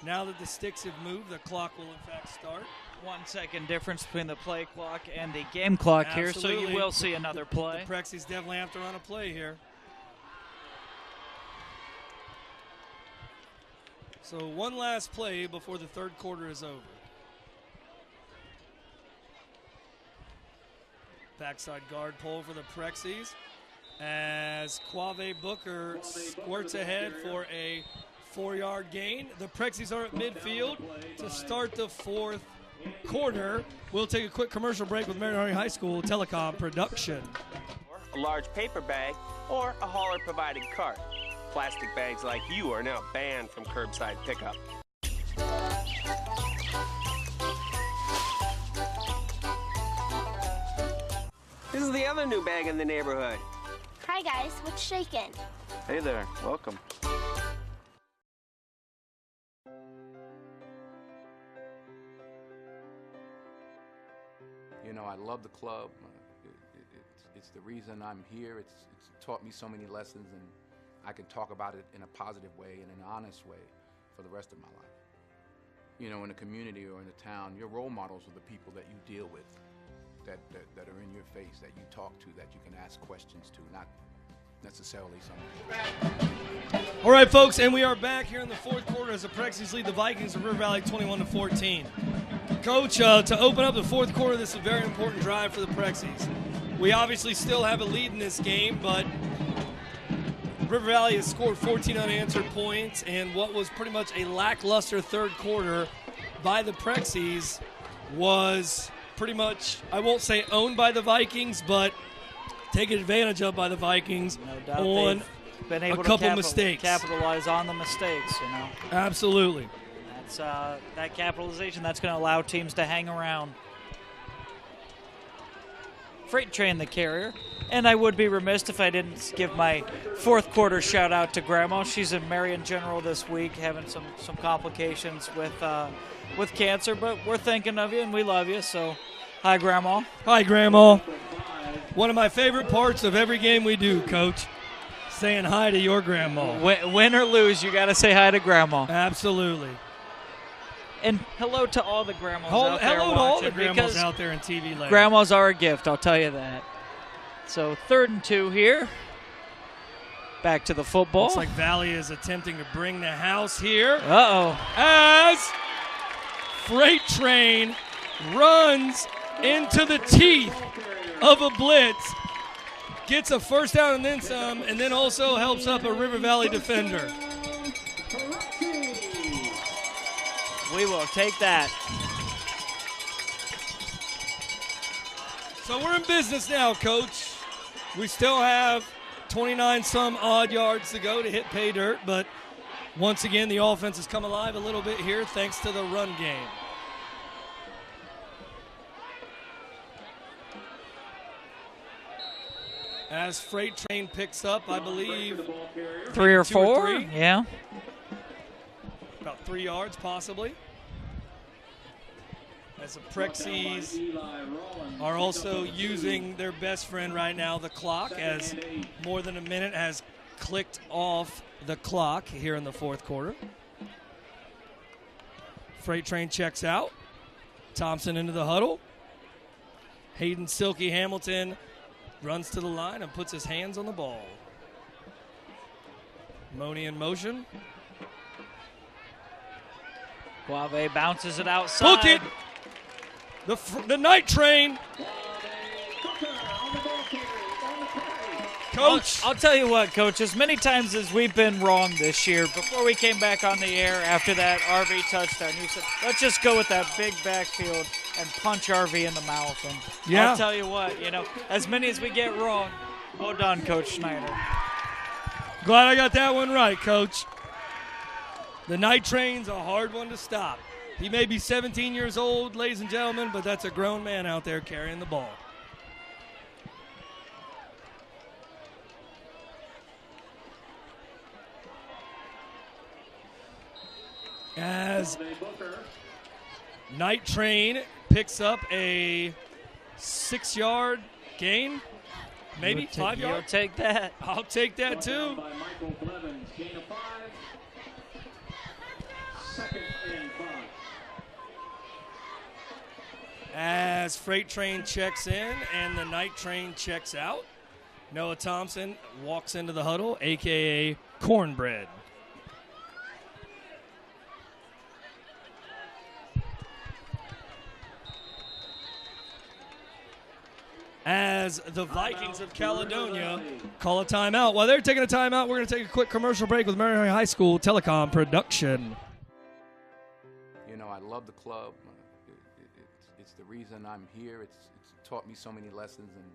Now that the sticks have moved, the clock will in fact start. 1 second difference between the play clock and the game clock here, so Absolutely. you will see another play. The Prexies definitely have to run a play here. So one last play before the third quarter is over. Backside guard pull for the Prexies as Quave Booker squirts ahead for a 4-yard gain. The Prexies are at midfield to start the fourth quarter. We'll take a quick commercial break with Marion Harding High School Telecom production. A large paper bag or a hauler-provided cart. Plastic bags like you are now banned from curbside pickup. This is the other new bag in the neighborhood. Hi guys, what's shaking? Hey there, welcome. You know, I love the club. It's the reason I'm here. It's taught me so many lessons, and I can talk about it in a positive way and an honest way for the rest of my life. You know, in a community or in a town, your role models are the people that you deal with, that are in your face, that you talk to, that you can ask questions to, not necessarily something. All right, folks, and we are back here in the fourth quarter as the Prexies lead the Vikings of River Valley 21-14. Coach, to open up the fourth quarter, this is a very important drive for the Prexies. We obviously still have a lead in this game, but River Valley has scored 14 unanswered points, and what was pretty much a lackluster third quarter by the Prexies was pretty much, I won't say owned by the Vikings, but taken advantage of by the Vikings on been able a couple to mistakes. capitalize on the mistakes, Absolutely. That's that capitalization that's going to allow teams to hang around. Freight Train the carrier. And I would be remiss if I didn't give my fourth quarter shout out to Grandma. She's in Marion General this week, having some complications with cancer, but we're thinking of you and we love you. So, hi, Grandma. Hi, Grandma. One of my favorite parts of every game we do, Coach, saying hi to your grandma. Win or lose, you got to say hi to Grandma. Absolutely. And hello to all the grandmas out there hello to all the watching, grandmas because out there in TV land. grandmas are a gift, I'll tell you that. So 3rd and 2 here. Back to the football. Looks like Valley is attempting to bring the house here. Uh-oh. As Freight Train runs into the teeth of a blitz, gets a first down and then some, and then also helps up a River Valley defender. We will take that. So we're in business now, Coach. We still have 29 some odd yards to go to hit pay dirt, but once again the offense has come alive a little bit here thanks to the run game. As Freight Train picks up, I believe 3 or 2 or 4? 3. Yeah. About 3 yards possibly. As the Prexies are also using their best friend right now, the clock, as more than a minute has clicked off the clock here in the fourth quarter. Freight Train checks out. Thompson into the huddle. Hayden Silky Hamilton runs to the line and puts his hands on the ball. Moni in motion. Guave bounces it outside. Book it! The night train. Coach. I'll tell you what, Coach, as many times as we've been wrong this year, before we came back on the air after that RV touchdown, you said, let's just go with that big backfield and punch RV in the mouth. And yeah. I'll tell you what, as many as we get wrong, well done, Coach Schneider. Glad I got that one right, Coach. The night train's a hard one to stop. He may be 17 years old, ladies and gentlemen, but that's a grown man out there carrying the ball. As Night Train picks up a 6-yard gain, maybe 5 yards. You'll take that. I'll take that too. As Freight Train checks in and the Night Train checks out, Noah Thompson walks into the huddle, a.k.a. Cornbread. As the Vikings of Caledonia call a timeout. While they're taking a timeout, we're going to take a quick commercial break with Marion High School Telecom production. You know, I love the club. It's the reason I'm here. It's taught me so many lessons, and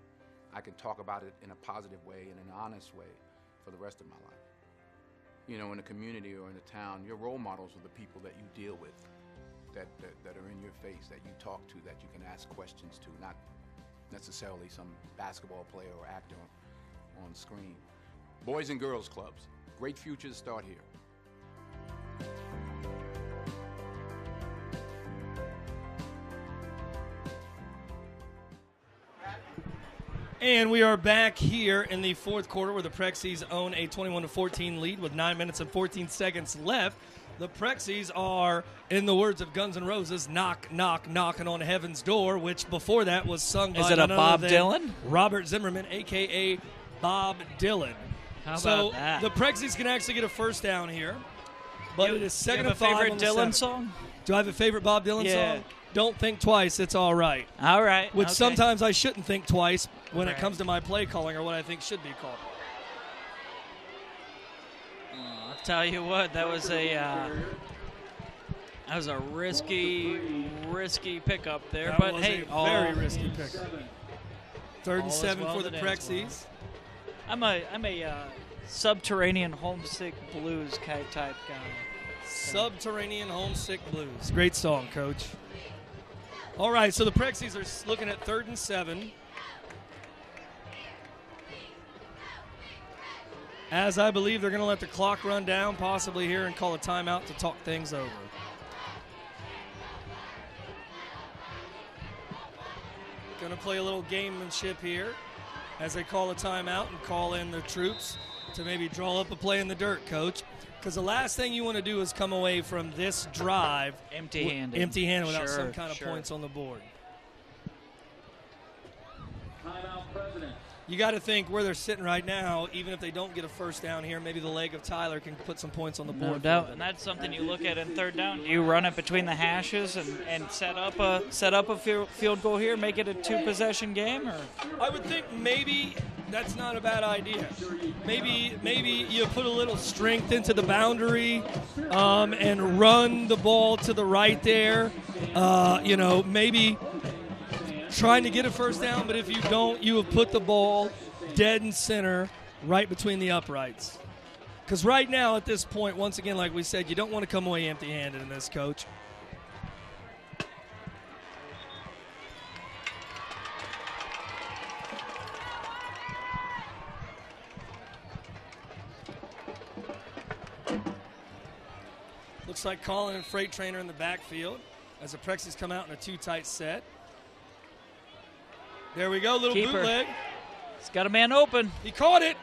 I can talk about it in a positive way and an honest way for the rest of my life. You know, in a community or in a town, your role models are the people that you deal with, that are in your face, that you talk to, that you can ask questions to, not necessarily some basketball player or actor on screen. Boys and girls clubs, great futures start here. And we are back here in the fourth quarter where the Prexies own a 21-14 lead with 9 minutes and 14 seconds left. The Prexies are, in the words of Guns N' Roses, knock, knock, knocking on heaven's door, which before that was sung by Is it a none Bob other than Dylan? Robert Zimmerman, a.k.a. Bob Dylan. How about So that? the Prexies can actually get a first down here, but it is second you and have a 5 favorite on the Dylan 7. song? Do I have a favorite Bob Dylan Yeah. song? Don't think twice, it's all right. All right. Which okay. sometimes I shouldn't think twice when it Right. comes to my play calling or what I think should be called. I'll tell you what, that was a risky pickup there. That but was hey, a very risky pickup. Third and all is 7 well for the that ends well. Prexies. I'm a subterranean homesick blues type guy. Subterranean Homesick Blues. Great song, Coach. All right, so the Prexies are looking at 3rd and 7. As I believe they're going to let the clock run down possibly here and call a timeout to talk things over. Going to play a little gamemanship here as they call a timeout and call in the troops to maybe draw up a play in the dirt, Coach. Because the last thing you want to do is come away from this drive Empty-handed. without Sure, some kind of sure. points on the board. Timeout, President. You got to think where they're sitting right now, even if they don't get a first down here, maybe the leg of Tyler can put some points on the board. No doubt, and that's something you look at in third down. You run it between the hashes and set up a field goal here, make it a 2-possession game, or I would think maybe that's not a bad idea. Maybe you put a little strength into the boundary and run the ball to the right there. Maybe trying to get a first down, but if you don't, you have put the ball dead in center right between the uprights. Because right now at this point, once again, like we said, you don't want to come away empty-handed in this, Coach. Looks like Colin and Freight Trainer in the backfield as the Prexies come out in a 2-tight set. There we go, little Keeper. bootleg. it's got a man open. He caught it.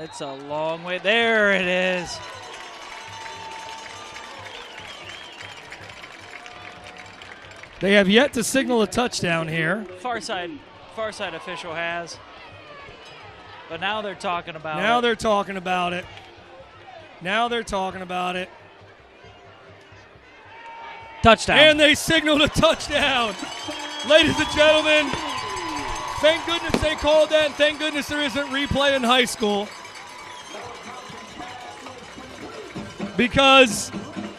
It's a long way. There it is. They have yet to signal a touchdown here. Far side official has. But now they're talking about Now it. they're talking about it. Now they're talking about it. Touchdown. And they signaled a touchdown. Ladies and gentlemen, thank goodness they called that, and thank goodness there isn't replay in high school. Because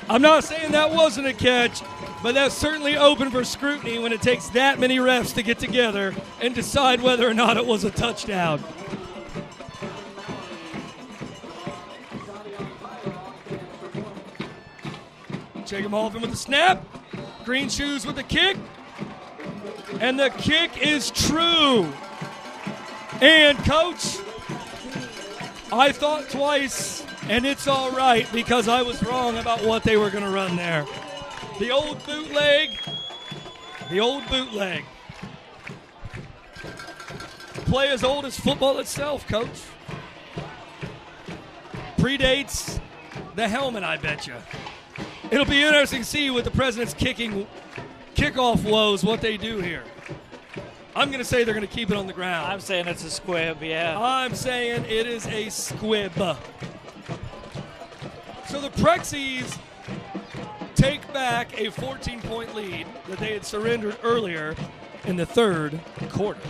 I'm not saying that wasn't a catch, but that's certainly open for scrutiny when it takes that many refs to get together and decide whether or not it was a touchdown. Jacob Hoffman with the snap. Green shoes with the kick. And the kick is true. And, Coach, I thought twice, and it's all right because I was wrong about what they were going to run there. The old bootleg. The old bootleg. Play as old as football itself, Coach. Predates the helmet, I bet you. It'll be interesting to see with the President's kickoff woes what they do here. I'm going to say they're going to keep it on the ground. I'm saying it's a squib, yeah. I'm saying it is a squib. So the Prexies take back a 14-point lead that they had surrendered earlier in the third quarter.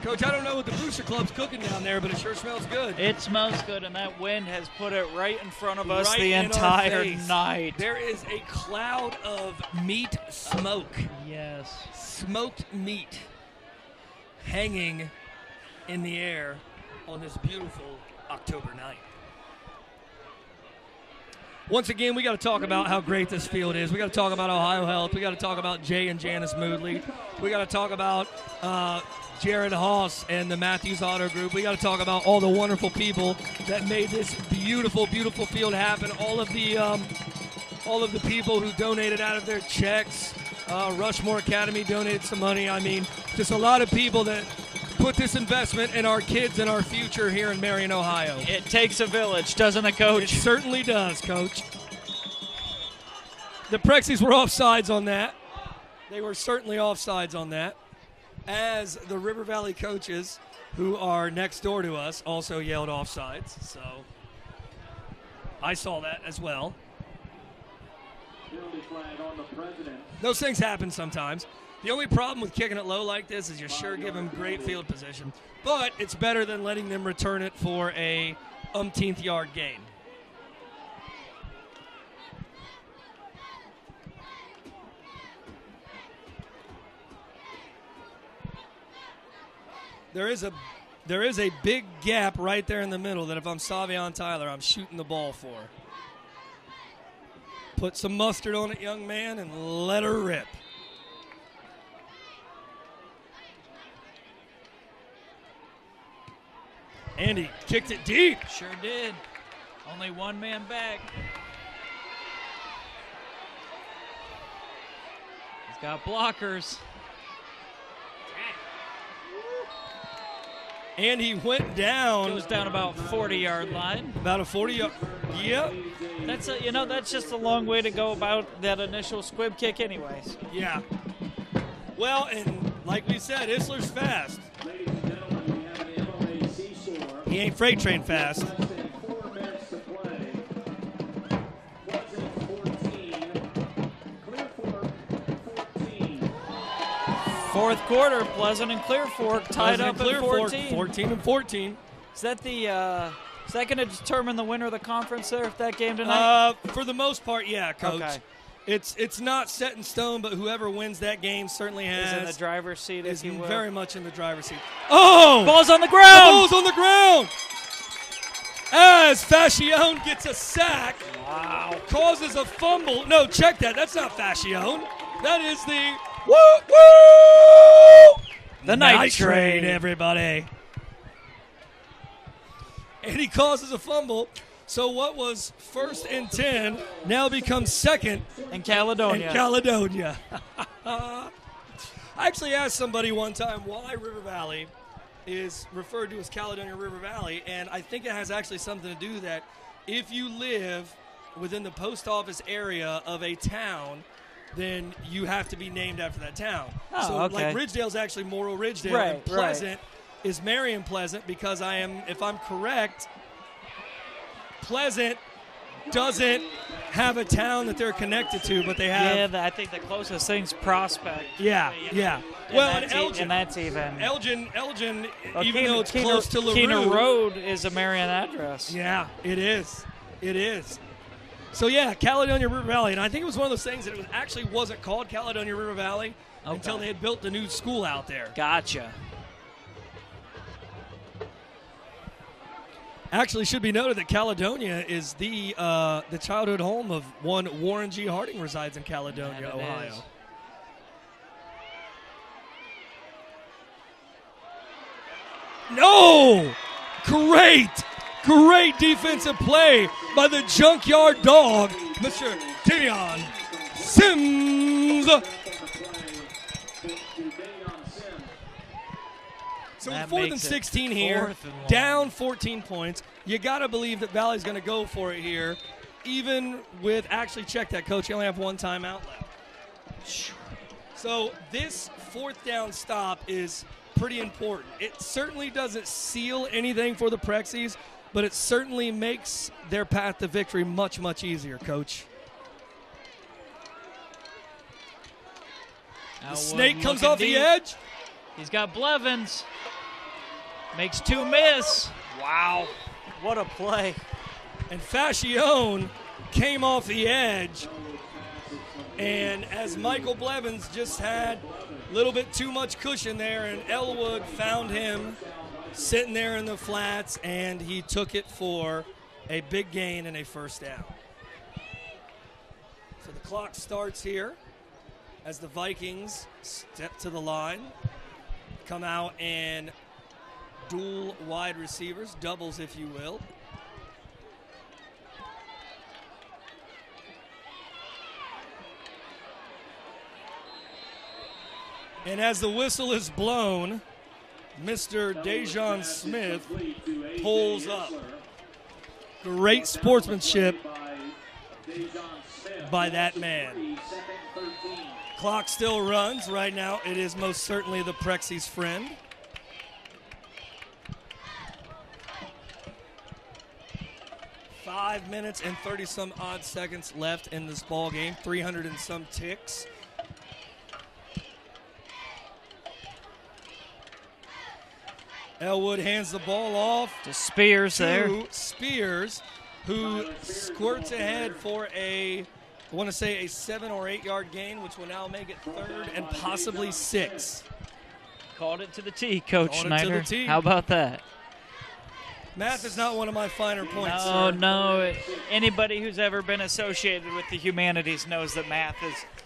Coach, I don't know what the Booster Club's cooking down there, but it sure smells good. It smells good, and that wind has put it right in front of us Right the in our entire face. night. There is a cloud of meat smoke. Yes. Smoked meat hanging in the air on this beautiful October night. Once again, we got to talk about how great this field is. We got to talk about Ohio Health. We got to talk about Jay and Janice Moodley. We got to talk about Jared Haas and the Matthews Auto Group. We got to talk about all the wonderful people that made this beautiful, beautiful field happen. All of the people who donated out of their checks. Rushmore Academy donated some money. I mean, just a lot of people that put this investment in our kids and our future here in Marion, Ohio. It takes a village, doesn't it, Coach? It certainly does, Coach. The Prexies were offsides on that. They were certainly offsides on that. As the River Valley coaches, who are next door to us, also yelled offsides. So I saw that as well. Penalty flag on the president. Those things happen sometimes. The only problem with kicking it low like this is you sure give them great field position. But it's better than letting them return it for a umpteenth yard gain. There is a big gap right there in the middle that if I'm Savion Tyler, I'm shooting the ball for. Put some mustard on it, young man, and let her rip. Andy kicked it deep. Sure did. Only one man back. He's got blockers. And he went down. Goes down about 40-yard line. About a 40-yard. Yeah. That's just a long way to go about that initial squib kick anyways. Yeah. Well, and like we said, Isler's fast. Ladies and gentlemen, we have an MOA seesaw. He ain't freight train fast. Less than 4 minutes to play. Pleasant 14. Clear Fork 14. Fourth quarter, Pleasant and Clear Fork tied up at 14. 14 and 14. Is that going to determine the winner of the conference there, if that game tonight? For the most part, yeah, Coach. Okay. It's not set in stone, but whoever wins that game certainly has. Is in the driver's seat, is if you will. very much in the driver's seat. Oh! Ball's on the ground! The ball's on the ground! As Fascione gets a sack. Wow. Causes a fumble. No, check that. That's not Fascione. That is the woo! The night train, train, everybody. And he causes a fumble. So what was first and 10 now becomes second in Caledonia. I actually asked somebody one time why River Valley is referred to as Caledonia River Valley, and I think it has actually something to do with that. If you live within the post office area of a town, then you have to be named after that town. Oh, so okay. like Ridgedale's actually Morrow Ridgedale, Right, and Pleasant is Marion Pleasant because if I'm correct, Pleasant doesn't have a town that they're connected to, but they have. Yeah, I think the closest thing's Prospect. Yeah. Well, and Elgin. And that's even. Elgin, Well, even though it's Keener, close to LaRue. Keener Road is a Marion address. Yeah, it is. So, yeah, Caledonia River Valley. And I think it was one of those things that it actually wasn't called Caledonia River Valley until they had built the new school out there. Gotcha. Actually, should be noted that Caledonia is the childhood home of one Warren G. Harding resides in Caledonia, Ohio. Is. No! Great defensive play by the Junkyard Dog, Mr. Davion Sims. So That 4th and makes it 16 here, 4th and long. down 14 points. You got to believe that Valley's going to go for it here, even with, actually check that, Coach, you only have one timeout left. So this 4th down stop is pretty important. It certainly doesn't seal anything for the Prexies, but it certainly makes their path to victory much, much easier, Coach. The snake comes off the edge. He's got Blevins. Makes 2 miss. Wow. What a play. And Fascione came off the edge. And as Michael Blevins just had a little bit too much cushion there, and Elwood found him sitting there in the flats, and he took it for a big gain and a first down. clock starts here as the Vikings step to the line, come out and dual wide receivers, doubles if you will. And as the whistle is blown, Mr. Dejon Smith pulls up. Great sportsmanship by that man. Clock still runs. Right now, it is most certainly the Prexi's friend. Five minutes and 30-some odd seconds left in this ball game. 300 and some ticks. Elwood hands the ball off to Spears there. Spears, who squirts ahead for I want to say a 7 or 8 yard gain, which will now make it 3rd and possibly 6. Called it to the tee, Coach Called Schneider. it to the tee. How about that? Math is not one of my finer points, Oh, sir. no. Anybody who's ever been associated with the humanities knows that math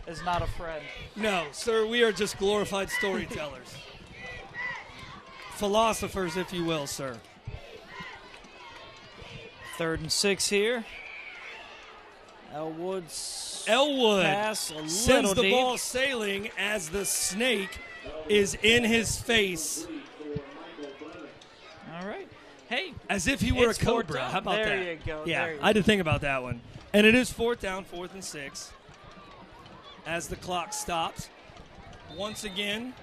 is not a friend. No, sir, we are just glorified storytellers. Philosophers, if you will, sir. 3rd and 6 here. Elwood pass a sends little the deep. ball sailing as the snake is in his face. All right. Hey. As if he were a it's 4th cobra. down. How about that? There you go. Yeah, There you I did think about that one. And it is 4th down, 4th and 6. As the clock stops. Once again,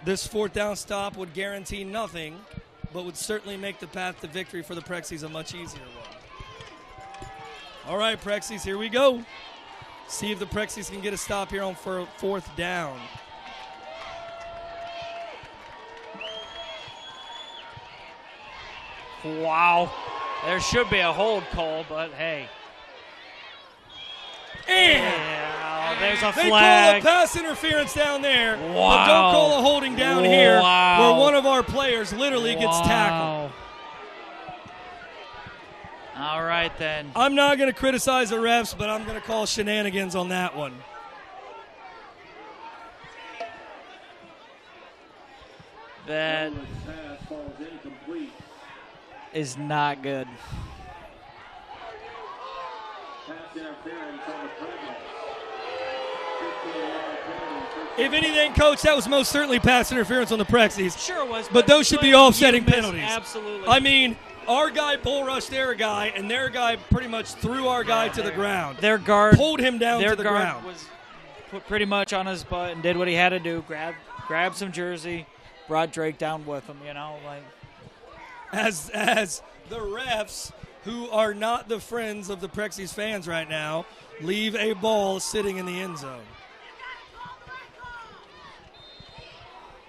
this 4th down stop would guarantee nothing, but would certainly make the path to victory for the Prexi's a much easier one. All right, Prexi's, here we go. See if the Prexi's can get a stop here on 4th down. Wow. There should be a hold call, but hey. And there's a they flag. call a pass interference down there, Wow. but don't call a holding down here Wow. where one of our players literally gets tackled. All right, then. I'm not going to criticize the refs, but I'm going to call shenanigans on that one. That is not good. If anything, Coach, that was most certainly pass interference on the Prexi's. Sure was. But those should be offsetting penalties. Absolutely. I mean, our guy bull rushed their guy, and their guy pretty much threw our guy to the ground. Their guard pulled him down to the guard ground. Was put pretty much on his butt and did what he had to do. Grabbed some jersey, brought Drake down with him. You know, like as the refs, who are not the friends of the Prexi's fans right now, leave a ball sitting in the end zone.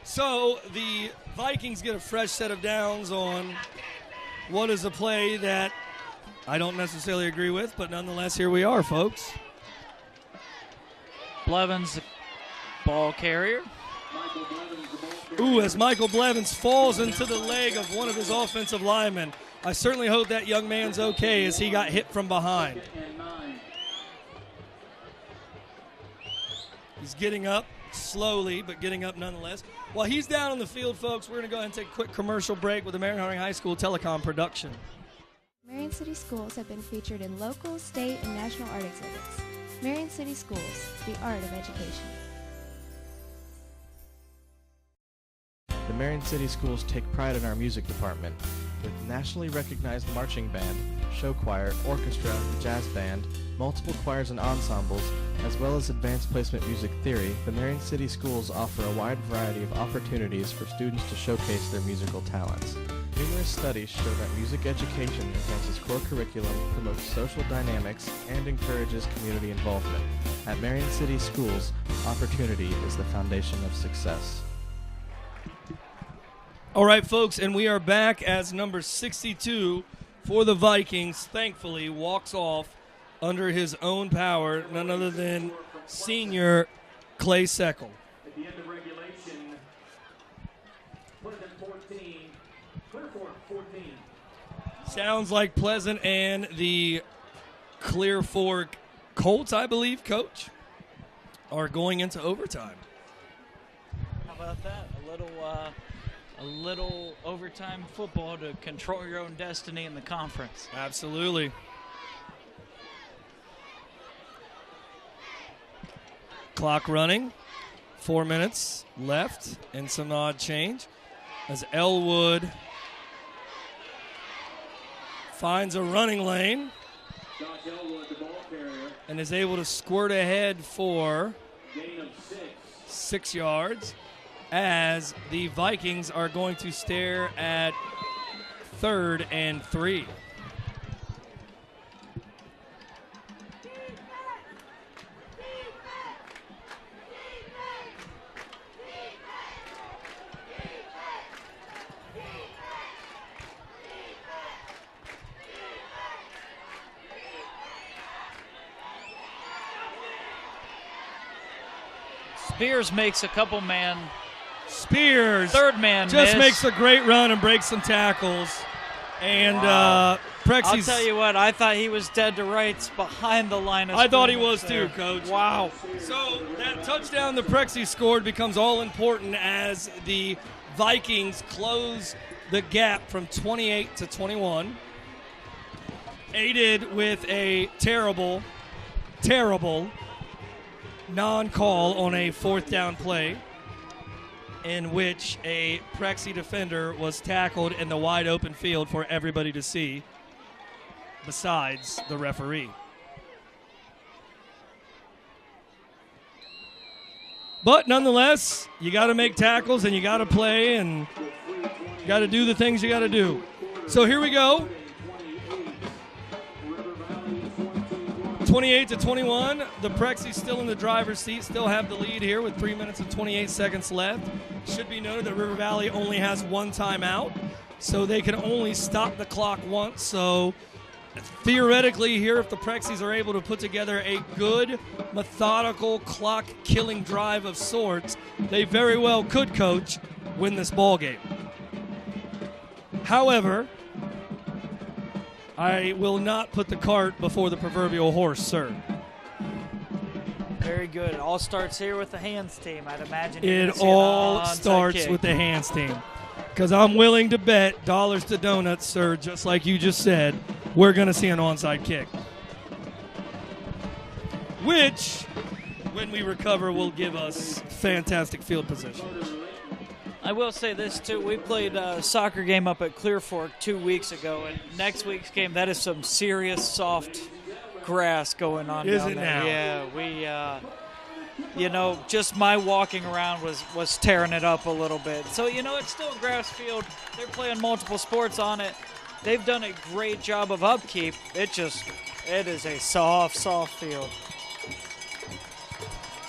So the Vikings get a fresh set of downs on what is a play that I don't necessarily agree with, but nonetheless, here we are, folks. Blevins, ball carrier. Ooh, as Michael Blevins falls into the leg of one of his offensive linemen. I certainly hope that young man's okay as he got hit from behind. He's getting up slowly, but getting up nonetheless. While he's down on the field, folks, we're going to go ahead and take a quick commercial break with the Marion Harding High School Telecom production. Marion City Schools have been featured in local, state, and national art exhibits. Marion City Schools, the art of education. The Marion City Schools take pride in our music department. With nationally recognized marching band, show choir, orchestra, jazz band, multiple choirs and ensembles, as well as advanced placement music theory, the Marion City Schools offer a wide variety of opportunities for students to showcase their musical talents. Numerous studies show that music education enhances core curriculum, promotes social dynamics, and encourages community involvement. At Marion City Schools, opportunity is the foundation of success. All right, folks, and we are back as number 62 for the Vikings, thankfully, walks off under his own power, none other than senior Clay Seckel. At the end of regulation, Pleasant 14, Clearfork 14. Sounds like Pleasant and the Clear Fork Colts, I believe, Coach, are going into overtime. How about that? A little overtime football to control your own destiny in the conference. Absolutely. Clock running. 4 minutes left and some odd change as Elwood finds a running lane Josh Elwood, the ball carrier. and is able to squirt ahead for Gain of 6. 6 yards as the Vikings are going to stare at 3rd and 3. Spears makes a couple man. Spears, Third man just miss. makes a great run and breaks some tackles. And Wow. Prexy's, I'll tell you what, I thought he was dead to rights behind the line of I thought he scrimmage was there. too, Coach. Wow. So that touchdown that Prexy scored becomes all important as the Vikings close the gap from 28 to 21. Aided with a terrible non-call on a 4th down play in which a Prexy defender was tackled in the wide open field for everybody to see besides the referee. But nonetheless, you got to make tackles and you got to play and you got to do the things you got to do. So here we go. 28 to 21. The Prexy's still in the driver's seat, still have the lead here with 3 minutes and 28 seconds left. Should be noted that River Valley only has 1 timeout, so they can only stop the clock once. So theoretically here, if the Prexy's are able to put together a good, methodical, clock-killing drive of sorts, they very well could, Coach, win this ball game. However, I will not put the cart before the proverbial horse, sir. Very good. It all starts here with the hands team. I'd imagine It all starts with the hands team. Because I'm willing to bet dollars to donuts, sir, just like you just said, we're going to see an onside kick. Which, when we recover, will give us fantastic field position. I will say this, too. We played a soccer game up at Clear Fork 2 weeks ago, and next week's game, that is some serious soft grass going on Is down it there. now? Yeah, we, just my walking around was tearing it up a little bit. So, it's still a grass field. They're playing multiple sports on it. They've done a great job of upkeep. It is a soft field.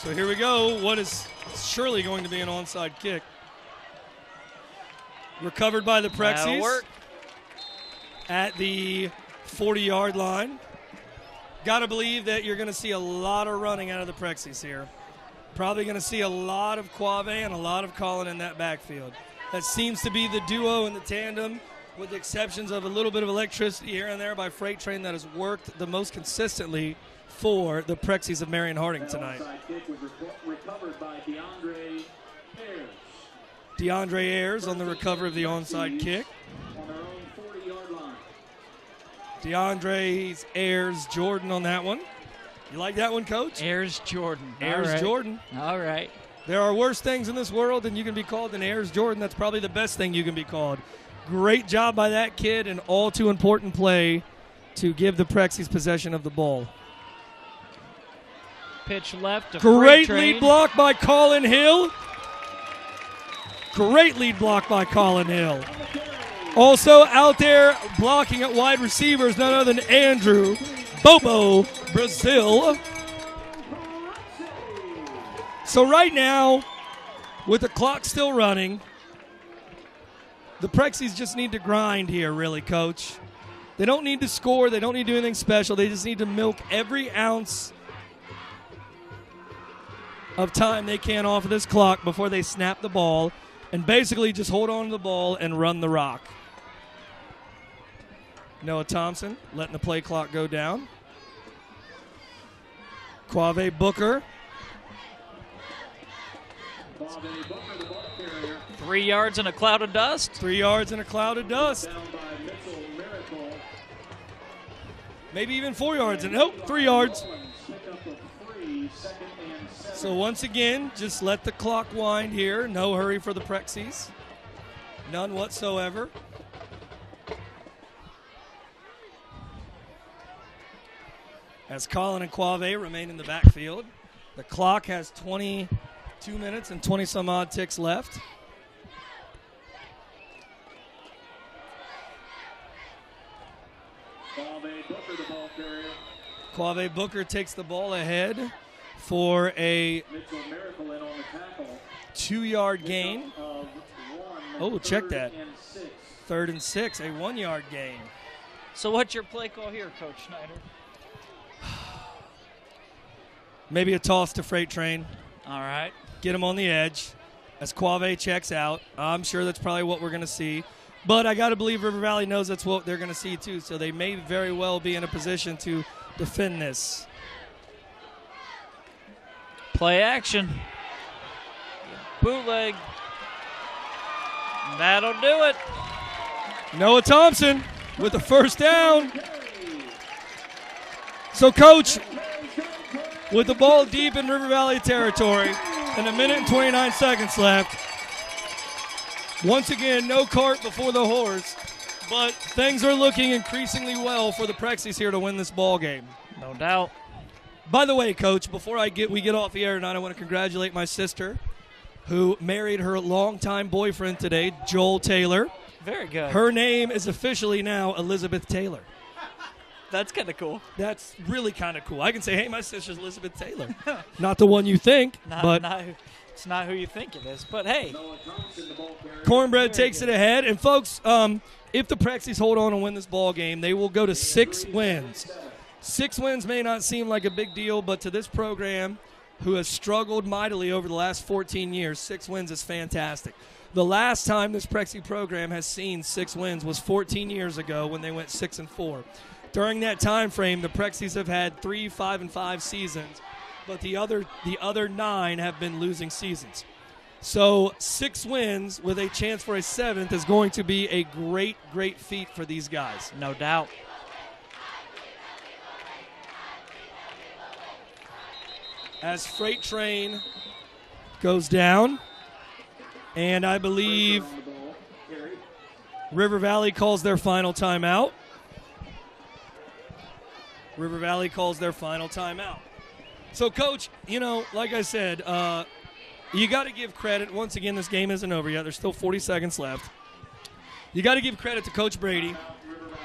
So here we go. What is surely going to be an onside kick. Recovered by the That'll Prexys work. at the 40-yard line. Got to believe that you're going to see a lot of running out of the Prexys here. Probably going to see a lot of Quave and a lot of Colin in that backfield. That seems to be the duo and the tandem, with the exceptions of a little bit of electricity here and there by Freight Train, that has worked the most consistently for the Prexys of Marion Harding tonight. Onside kick was recovered by DeAndre Ayers on the recover of the onside kick. on their own 40-yard line. DeAndre Ayers Jordan on that one. You like that one, Coach? Ayers Jordan. Ayers All right. Jordan. All right. There are worse things in this world than you can be called than Ayers Jordan. That's probably the best thing you can be called. Great job by that kid, and all too important play to give the Prexys possession of the ball. Pitch left to Great Freight Train. lead block by Colin Hill. Great lead block by Colin Hill. Also out there blocking at wide receivers, none other than Andrew Bobo Brazil. So right now, with the clock still running, the Prexys just need to grind here, really, Coach. They don't need to score. They don't need to do anything special. They just need to milk every ounce of time they can off of this clock before they snap the ball and basically just hold on to the ball and run the rock. Noah Thompson letting the play clock go down. Quave Booker. Bobby Booker, the ball carrier. 3 yards in a cloud of dust. 3 yards in a cloud of dust. Down by Mitchell Miracle. Maybe even 4 yards. And nope, 3 yards. Mullins pick up a free, 2nd and 7. So once again, just let the clock wind here. No hurry for the Prexies. None whatsoever. As Colin and Quave remain in the backfield. The clock has 22 minutes and 20-some odd ticks left. Quave Booker, the ball carrier. Quave Booker takes the ball ahead for a Mitchell Miracle in on the tackle. 2-yard gain. Of 1. Oh, check that. 3rd and 6. 3rd and 6, a 1-yard gain. So what's your play call here, Coach Schneider? Maybe a toss to Freight Train. All right. Get him on the edge as Quave checks out. I'm sure that's probably what we're going to see. But I got to believe River Valley knows that's what they're going to see too, so they may very well be in a position to defend this. Play action. Bootleg. That'll do it. Noah Thompson with the first down. So, Coach, with the ball deep in River Valley territory and 1 minute and 29 seconds left, once again, no cart before the horse, but things are looking increasingly well for the Prexies here to win this ball game. No doubt. By the way, Coach, before we get off the air tonight, I want to congratulate my sister, who married her longtime boyfriend today, Joel Taylor. Very good. Her name is officially now Elizabeth Taylor. That's kind of cool. That's really kind of cool. I can say, hey, my sister's Elizabeth Taylor. Not the one you think, but it's not who you think it is. But, hey. Cornbread takes it ahead. And, folks, if the Prexies hold on and win this ball game, they will go to 6 wins. 6 wins may not seem like a big deal, but to this program, who has struggled mightily over the last 14 years, 6 wins is fantastic. The last time this Prexie program has seen 6 wins was 14 years ago when they went 6-4. During that time frame, the Prexies have had 3 5-5 seasons, but the other 9 have been losing seasons. So 6 wins with a chance for a 7th is going to be a great, great feat for these guys. No doubt. As Freight Train goes down, and I believe River Valley calls their final timeout. River Valley calls their final timeout. So, Coach, like I said, you got to give credit. Once again, this game isn't over yet. There's still 40 seconds left. You got to give credit to Coach Brady,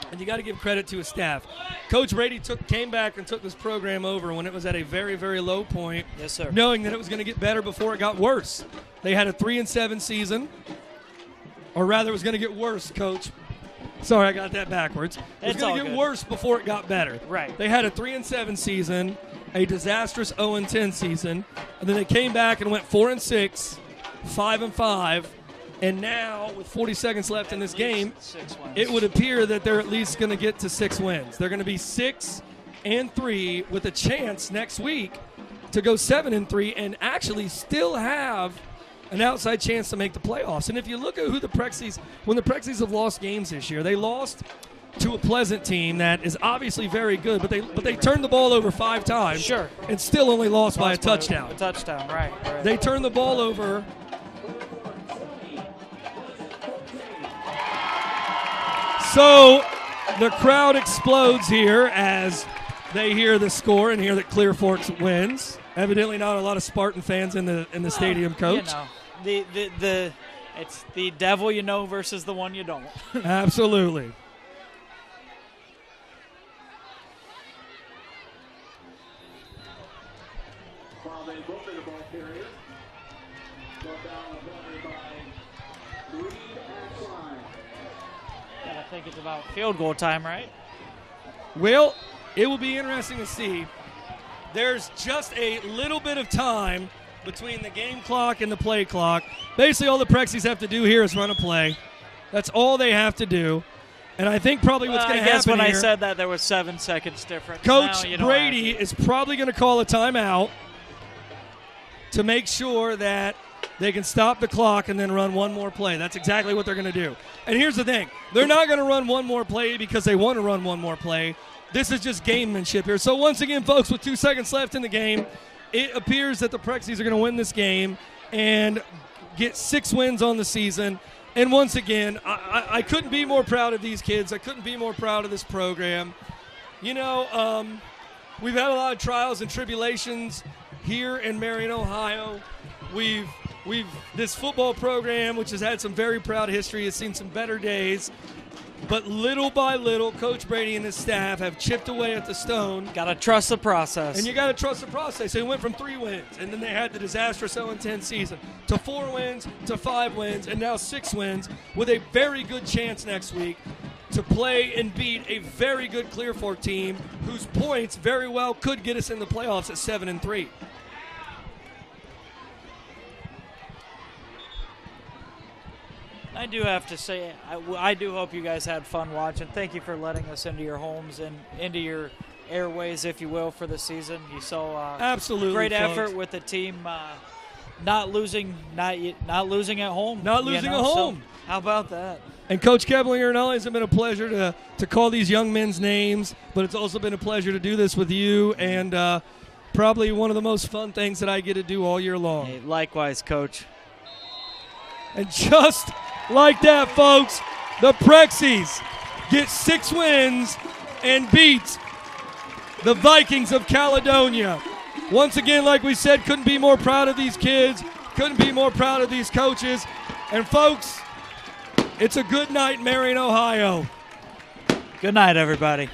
and you got to give credit to his staff. Coach Brady came back and took this program over when it was at a very, very low point. Yes, sir. Knowing that it was going to get better before it got worse. They had a 3-7 season, or rather, it was going to get worse, Coach. Sorry, I got that backwards. It was going to get worse before it got better. Right. They had a 3-7 season, a disastrous 0-10 season, and then they came back and went 4-6, 5-5, and now with 40 seconds left in this game, it would appear that they're at least going to get to 6 wins. They're going to be 6-3 with a chance next week to go 7-3 and actually still have an outside chance to make the playoffs. And if you look at who when the Prexies have lost games this year, they lost to a Pleasant team that is obviously very good, but they turned the ball over 5 times. Sure. And still only lost by a touchdown. A touchdown, right. They turned the ball over. So the crowd explodes here as they hear the score and hear that Clear Forks wins. Evidently not a lot of Spartan fans in the stadium, Coach. It's the devil you know versus the one you don't. Absolutely. Quave Booker, the ball carrier. Brought down on the play by Reed Ashline. I think it's about field goal time, right? Well, it will be interesting to see. There's just a little bit of time between the game clock and the play clock. Basically, all the Prexies have to do here is run a play. That's all they have to do. And I think probably what's going to happen I guess when here, I said that, there was 7 seconds difference. Coach Now you don't Brady have to. is probably going to call a timeout to make sure that they can stop the clock and then run one more play. That's exactly what they're going to do. And here's the thing. They're not going to run one more play because they want to run one more play. This is just gamemanship here. So once again, folks, with 2 seconds left in the game, it appears that the Prexies are going to win this game and get 6 wins on the season. And once again, I couldn't be more proud of these kids. I couldn't be more proud of this program. You know, we've had a lot of trials and tribulations here in Marion, Ohio. We've this football program, which has had some very proud history, has seen some better days. But little by little, Coach Brady and his staff have chipped away at the stone. Got to trust the process. And you got to trust the process. They went from 3 wins, and then they had the disastrous 0-10 season, to 4 wins, to 5 wins, and now 6 wins, with a very good chance next week to play and beat a very good Clear Fork team whose points very well could get us in the playoffs at 7-3. I do have to say, I do hope you guys had fun watching. Thank you for letting us into your homes and into your airways, if you will, for the season. You saw absolutely great folks. effort with the team not losing at home. Not losing at home. So how about that? And Coach Keplinger, not only has it been a pleasure to call these young men's names, but it's also been a pleasure to do this with you, and probably one of the most fun things that I get to do all year long. Hey, likewise, Coach. And just like that, folks, the Prexies get 6 wins and beat the Vikings of Caledonia. Once again, like we said, couldn't be more proud of these kids, couldn't be more proud of these coaches. And, folks, it's a good night, Marion, Ohio. Good night, everybody.